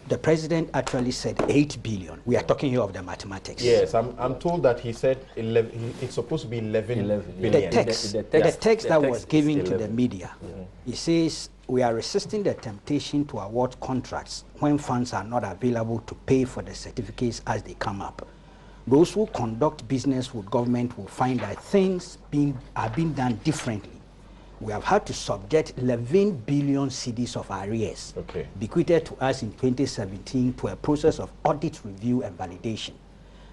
S3: the President actually said 8 billion. We are talking here of the mathematics.
S1: Yes, I'm told that he said 11, it's supposed to be 11 billion.
S3: The text that was given to the media, he says, we are resisting the temptation to award contracts when funds are not available to pay for the certificates as they come up. Those who conduct business with government will find that things are being done differently. We have had to subject 11 billion cedis of arrears bequeathed to us in 2017 to a process of audit review and validation.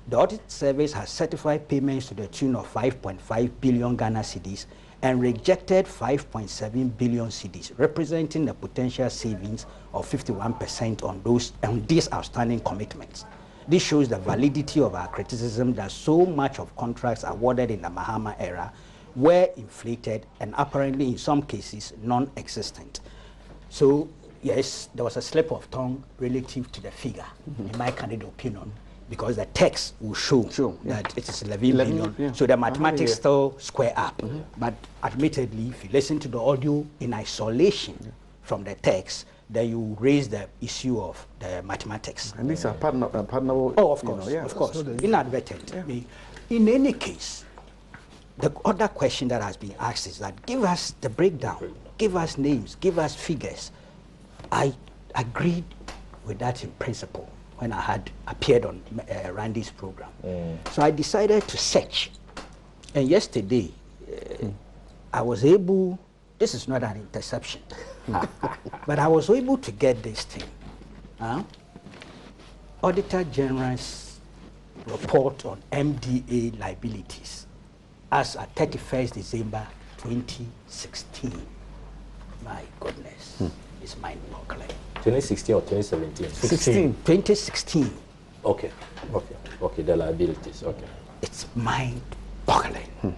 S3: The audit service has certified payments to the tune of 5.5 billion Ghana cedis and rejected 5.7 billion cedis, representing a potential savings of 51% on these outstanding commitments. This shows the validity of our criticism that so much of contracts awarded in the Mahama era were inflated and apparently in some cases non-existent. So yes, there was a slip of tongue relative to the figure, in my candid opinion, because the text will show that it is 11 billion. So the mathematics still square up. But admittedly, if you listen to the audio in isolation from the text, then you raise the issue of the mathematics.
S5: And these are partnerable.
S3: Oh, of course, of course, inadvertent. In any case, the other question that has been asked is that give us the breakdown, give us names, give us figures. I agreed with that in principle when I had appeared on Randy's program. So I decided to search. And yesterday, I was able, this is not an interception, but I was able to get this thing. Auditor General's report on MDA liabilities as at 31st December 2016. My goodness, it's mind-boggling.
S4: 2016 or 2017?
S3: 2016.
S4: Okay, the liabilities,
S3: It's mind-boggling.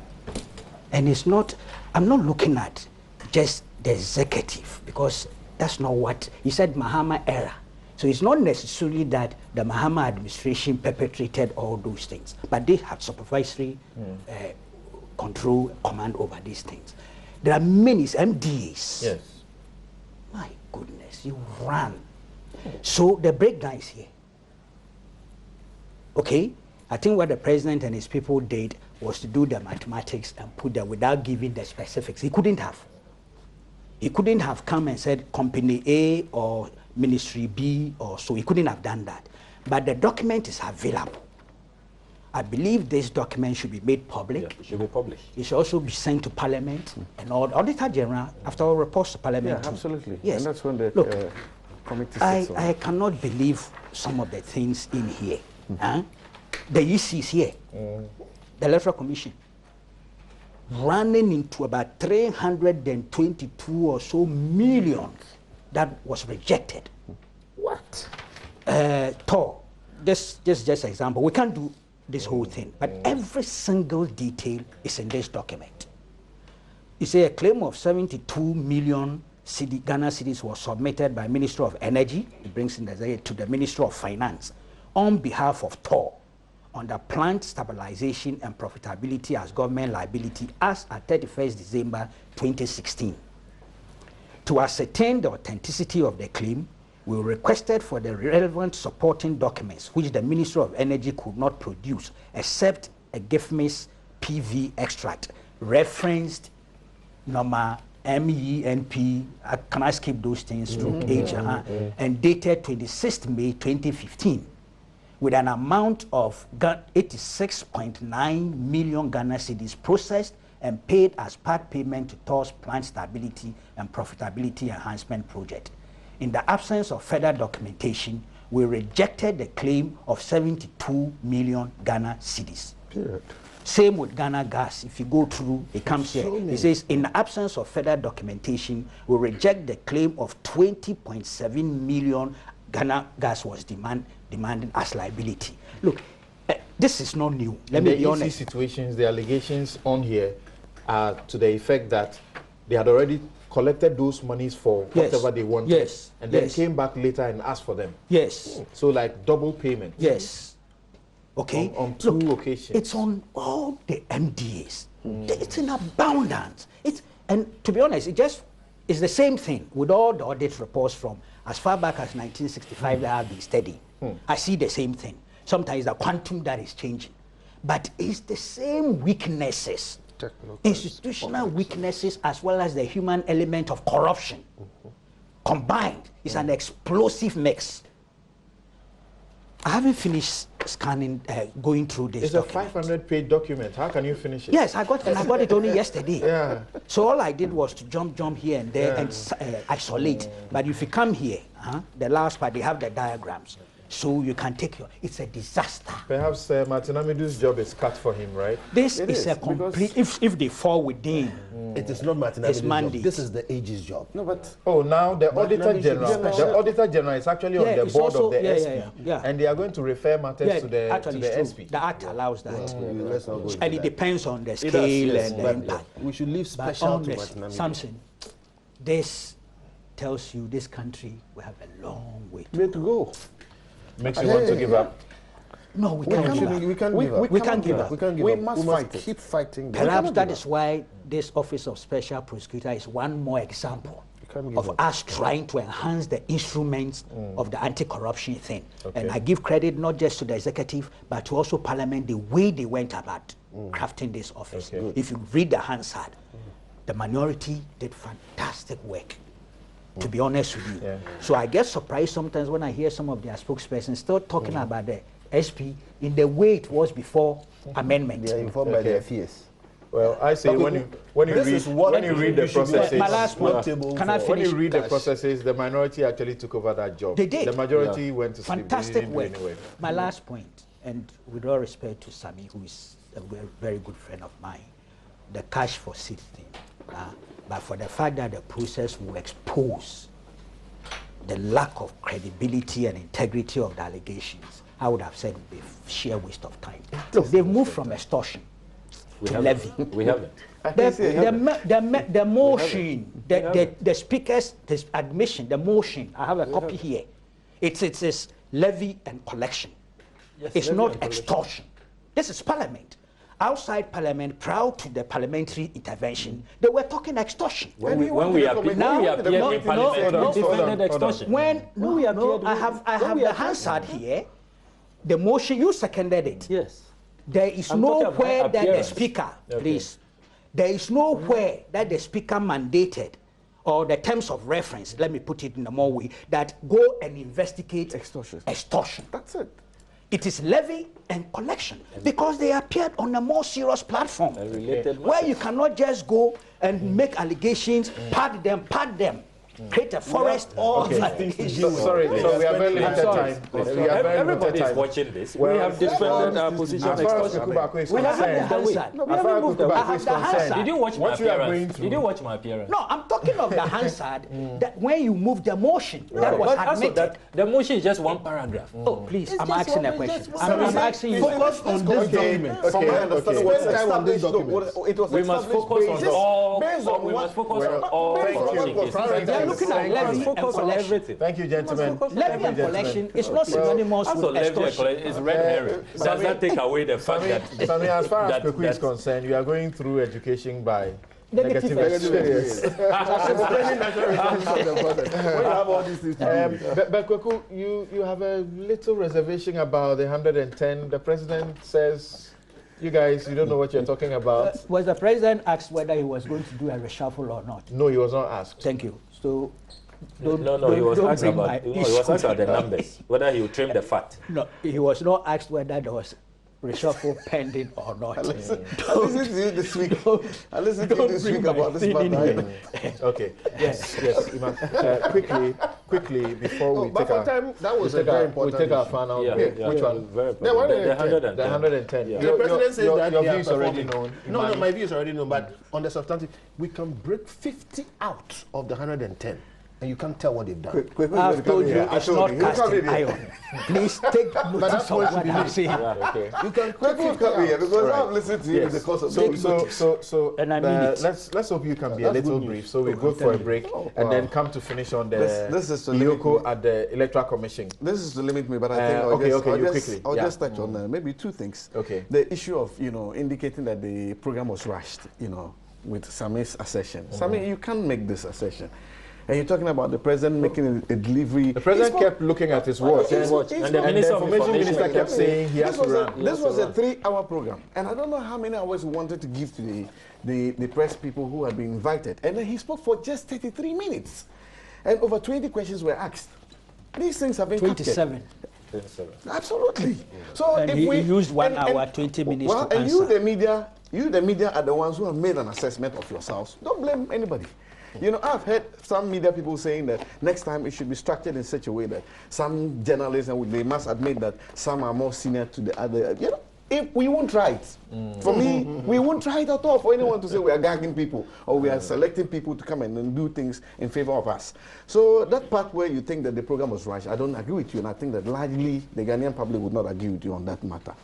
S3: And it's not, I'm not looking at just the executive, because that's not what, he said Mahama era. So it's not necessarily that the Mahama administration perpetrated all those things, but they have supervisory control, command over these things. There are many MDAs.
S1: Yes.
S3: My goodness, you ran. So the breakdown is here. Okay? I think what the president and his people did was to do the mathematics and put them without giving the specifics. He couldn't have. He couldn't have come and said company A or ministry B or so. He couldn't have done that. But the document is available. I believe this document should be made public.
S4: Yeah, it should be published.
S3: It should also be sent to Parliament and all. Auditor General, after all, reports to Parliament.
S5: Yeah, absolutely.
S3: Yes.
S5: And that's when the committee sits on.
S3: I cannot believe some of the things in here. The EC is here. The Electoral Commission. Running into about 322 or so million that was rejected.
S4: What?
S3: Tor, just example. We can't do this whole thing, but every single detail is in this document. You say a claim of 72 million Ghana cedis was submitted by Minister of Energy, it brings in to the Minister of Finance on behalf of Tor under plant stabilization and profitability as government liability as at 31st December 2016. To ascertain the authenticity of the claim, we requested for the relevant supporting documents which the Ministry of Energy could not produce except a GIFMIS PV extract referenced number MENP, can I skip those things, stroke H, and dated 26th May 2015 with an amount of 86.9 million Ghana cedis processed and paid as part payment to TOR's plant stability and profitability enhancement project. In the absence of further documentation, we rejected the claim of 72 million Ghana cedis.
S5: Period.
S3: Same with Ghana Gas. If you go through, it comes here. It says, in the absence of further documentation, we reject the claim of 20.7 million Ghana Gas was demanded as liability. Look, this is not new. Let me be honest.
S1: In the situations, the allegations on here are to the effect that they had already collected those monies for whatever they wanted.
S3: Yes.
S1: And then came back later and asked for them.
S3: Yes.
S1: So like double payment.
S3: Yes. Okay.
S1: On two occasions.
S3: It's on all the MDAs. It's in abundance. And to be honest, it's the same thing with all the audit reports from as far back as 1965 that I've been studying. I see the same thing. Sometimes the quantum that is changing. But it's the same weaknesses, institutional weaknesses, as well as the human element of corruption. Combined, it's an explosive mix. I haven't finished scanning, going through this.
S1: It's document. A 500-page document. How can you finish it?
S3: Yes, I got it only yesterday.
S1: Yeah.
S3: So all I did was to jump here and there and isolate. But if you come here, the last part, they have the diagrams. So you can take it's a disaster.
S1: Perhaps Martin Amidu's job is cut for him, right?
S3: This is a complete, if they fall within.
S2: It is not Martin Amidu's job. This is the AG's job.
S5: No, but
S1: now the Auditor General is actually on the board of the SP. And they are going to refer matters to the SP.
S3: The Act allows that. And it depends on the scale and the impact.
S2: We should leave special to Martin Amidu.
S3: Samson, this tells you this country will have a long way to
S5: go.
S1: Makes you want to give up?
S3: No, we can't give up. We can't give up.
S5: We must fight. Keep fighting.
S3: Perhaps that is why this Office of Special Prosecutor is one more example of us trying to enhance the instruments of the anti-corruption thing. And I give credit not just to the executive, but to also Parliament, the way they went about crafting this office. If you read the Hansard, the minority did fantastic work. To be honest with you. So I get surprised sometimes when I hear some of their spokespersons still talking about the SP in the way it was before amendment.
S2: They are informed by their fears.
S1: Well, I say when you read the processes,
S3: my last point, can I finish?
S1: When you read the processes, the minority actually took over that job.
S3: They did.
S1: The majority went to sleep.
S3: Fantastic work.
S1: Anyway.
S3: My last point, and with all respect to Sami, who is a very good friend of mine, the cash for seat thing. But for the fact that the process will expose the lack of credibility and integrity of the allegations, I would have said it would be a sheer waste of time. Look, they've moved from extortion to levy.
S4: We haven't.
S3: The motion, the speaker's admission, the motion, I have a copy here. It's levy and collection. Yes, it's not extortion. This is Parliament. Outside Parliament, prior to the parliamentary intervention, they were talking extortion.
S4: When we appeared in Parliament, we defended extortion.
S3: I have the Hansard here. The motion, you seconded it.
S4: Yes.
S3: There is nowhere that the speaker, please, there is nowhere that the speaker mandated, or the terms of reference, let me put it in a more way, that go and investigate extortion.
S5: That's it.
S3: It is levy and collection because they appeared on a more serious platform where you cannot just go and make allegations, pad them, create a forest of allegations.
S1: Sorry, so we are very limited time.
S4: Everybody is watching this. We have defended our position.
S1: As far as Akufo-Addo is concerned,
S4: did you watch my appearance? Did you watch my appearance?
S3: No, I'm talking of the Hansard that when you move the motion, that was admitted.
S4: The motion is just one paragraph.
S3: Oh, please, I'm asking a question. I'm asking you.
S2: Focus on this document. From my understanding, we must focus on
S4: all corruption cases.
S3: looking at levy and collection.
S1: Thank you, gentlemen.
S3: Levy and collection is not synonymous with extortion.
S4: It's red herring. Does that take away the fact that...
S1: Sammy, as far as Kweku is concerned, you are going through education by negative experience. When you have all these things but Kweku, you have a little reservation about the 110. The president says, you guys, you don't know what you're talking about.
S3: Was the president asked whether he was going to do a reshuffle or not?
S1: No, he was not asked.
S3: Thank you. So,
S4: he was asked about the numbers, whether he would trim the fat.
S3: No, he was not asked whether there was reshuffle pending or not.
S5: I listened to you this week. I listened to you this week about this matter.
S1: Okay. Yes. Quickly before we take our
S2: time, that was a very important.
S1: We take our final break. Which one?
S4: Very important.
S1: The 110.
S2: Yeah. The president says that
S1: your view is already known.
S2: No, my view is already known. But on the substantive, we can break 50 out of the 110. And you can't tell what they've done.
S3: I've told you it's not casting iron. Please take notice of what I'm saying.
S2: You can
S5: come here because I've listened to you in the course of
S1: so and I mean let's hope you can be a little brief. So we go for a break and then come to finish on the Lyoko at the Electoral Commission.
S5: This is to limit me, but I think I'll just touch on maybe two things.
S1: Okay.
S5: The issue of indicating that the program was rushed, with Sami's assertion. Sami, you can't make this assertion. And you're talking about the president making a delivery.
S1: The president kept looking at his watch. And the information minister kept saying he has to run.
S5: This was a 3-hour program. And I don't know how many hours he wanted to give to the press people who had been invited. And then he spoke for just 33 minutes. And over 20 questions were asked. These things have been
S3: 27.
S5: Absolutely. So
S3: and
S5: if
S3: he
S5: we
S3: used 1 hour, 20 minutes to answer.
S5: And you, the media, are the ones who have made an assessment of yourselves. Don't blame anybody. I've heard some media people saying that next time it should be structured in such a way that some journalists, and they must admit that some are more senior to the other. If we won't try it. For me, we won't try it at all for anyone to say we are gagging people or we are selecting people to come and do things in favor of us. So that part where you think that the program was rushed, I don't agree with you, and I think that largely the Ghanaian public would not agree with you on that matter.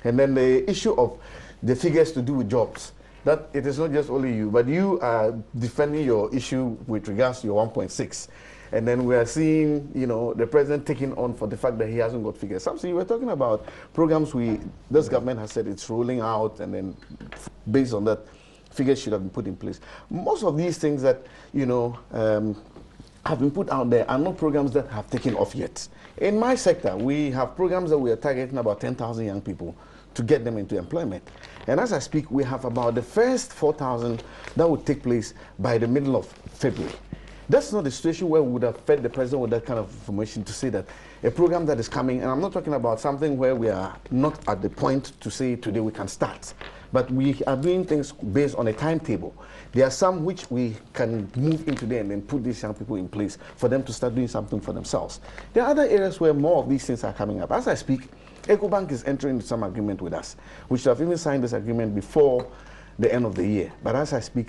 S5: And then the issue of the figures to do with jobs. That it is not just only you, but you are defending your issue with regards to your 1.6. And then we are seeing, the president taking on for the fact that he hasn't got figures. Something you were talking about programs this government has said it's rolling out, and then based on that, figures should have been put in place. Most of these things that, have been put out there are not programs that have taken off yet. In my sector, we have programs that we are targeting about 10,000 young people to get them into employment. And as I speak, we have about the first 4,000 that would take place by the middle of February. That's not the situation where we would have fed the president with that kind of information to say that a program that is coming, and I'm not talking about something where we are not at the point to say today we can start, but we are doing things based on a timetable. There are some which we can move into there and then put these young people in place for them to start doing something for themselves. There are other areas where more of these things are coming up. As I speak, EcoBank is entering into some agreement with us. We should have even signed this agreement before the end of the year. But as I speak,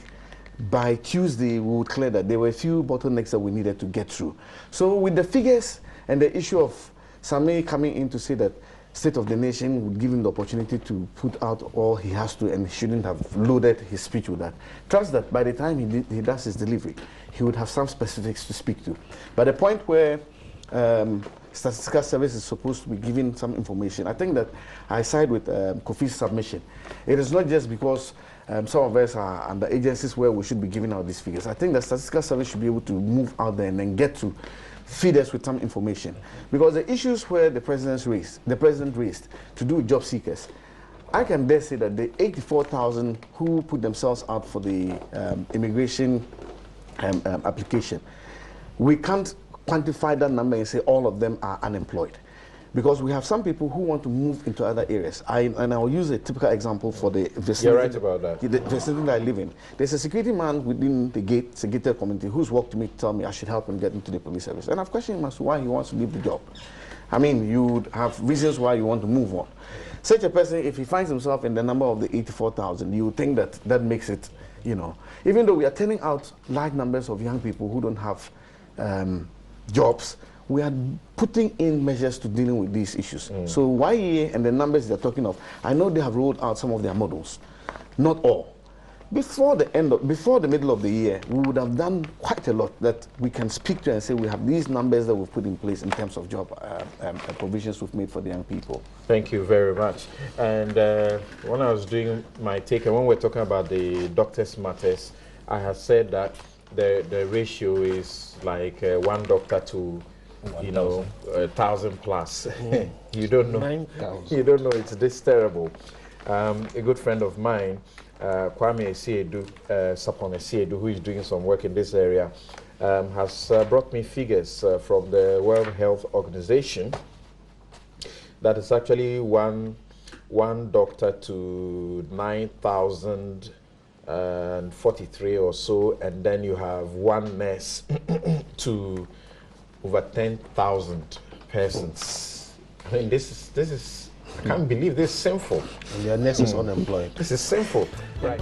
S5: by Tuesday, we would clear that there were a few bottlenecks that we needed to get through. So with the figures and the issue of Sami coming in to say that State of the Nation would give him the opportunity to put out all he has to and he shouldn't have loaded his speech with that. Trust that by the time he does his delivery, he would have some specifics to speak to. But the point where Statistical Service is supposed to be giving some information, I think that I side with Kofi's submission. It is not just because some of us are under agencies where we should be giving out these figures. I think the Statistical Service should be able to move out there and then get to feed us with some information. Because the issues where the president raised to do with job seekers, I can dare say that the 84,000 who put themselves out for the immigration application, we can't quantify that number and say all of them are unemployed. Because we have some people who want to move into other areas. And I'll use a typical example for the vicinity.
S1: You're right about that.
S5: The vicinity that I live in. There's a security man within the gated community who's walked to me to tell me I should help him get into the police service. And I've questioned him as to why he wants to leave the job. I mean, you would have reasons why you want to move on. Such a person, if he finds himself in the number of the 84,000, you would think that that makes it, even though we are turning out large numbers of young people who don't have jobs, we are putting in measures to dealing with these issues. So YEA and the numbers they're talking of, I know they have rolled out some of their models, not all. before the middle of the year, we would have done quite a lot that we can speak to and say we have these numbers that we've put in place in terms of job provisions we've made for the young people.
S1: Thank you very much. And when I was doing my take, and when we're talking about the doctors' matters, I have said that the ratio is like 1 doctor to 1,000 plus. You don't know. 9,000. You don't know. It's this terrible. A good friend of mine, Kwame Esiedu, Sapon Esiedu, who is doing some work in this area, has brought me figures from the World Health Organization that is actually one doctor to 9,043 or so, and then you have 1 nurse to over 10,000 persons. I mean, this is I can't believe this is sinful.
S2: And your nurse is unemployed.
S1: This is sinful. Right.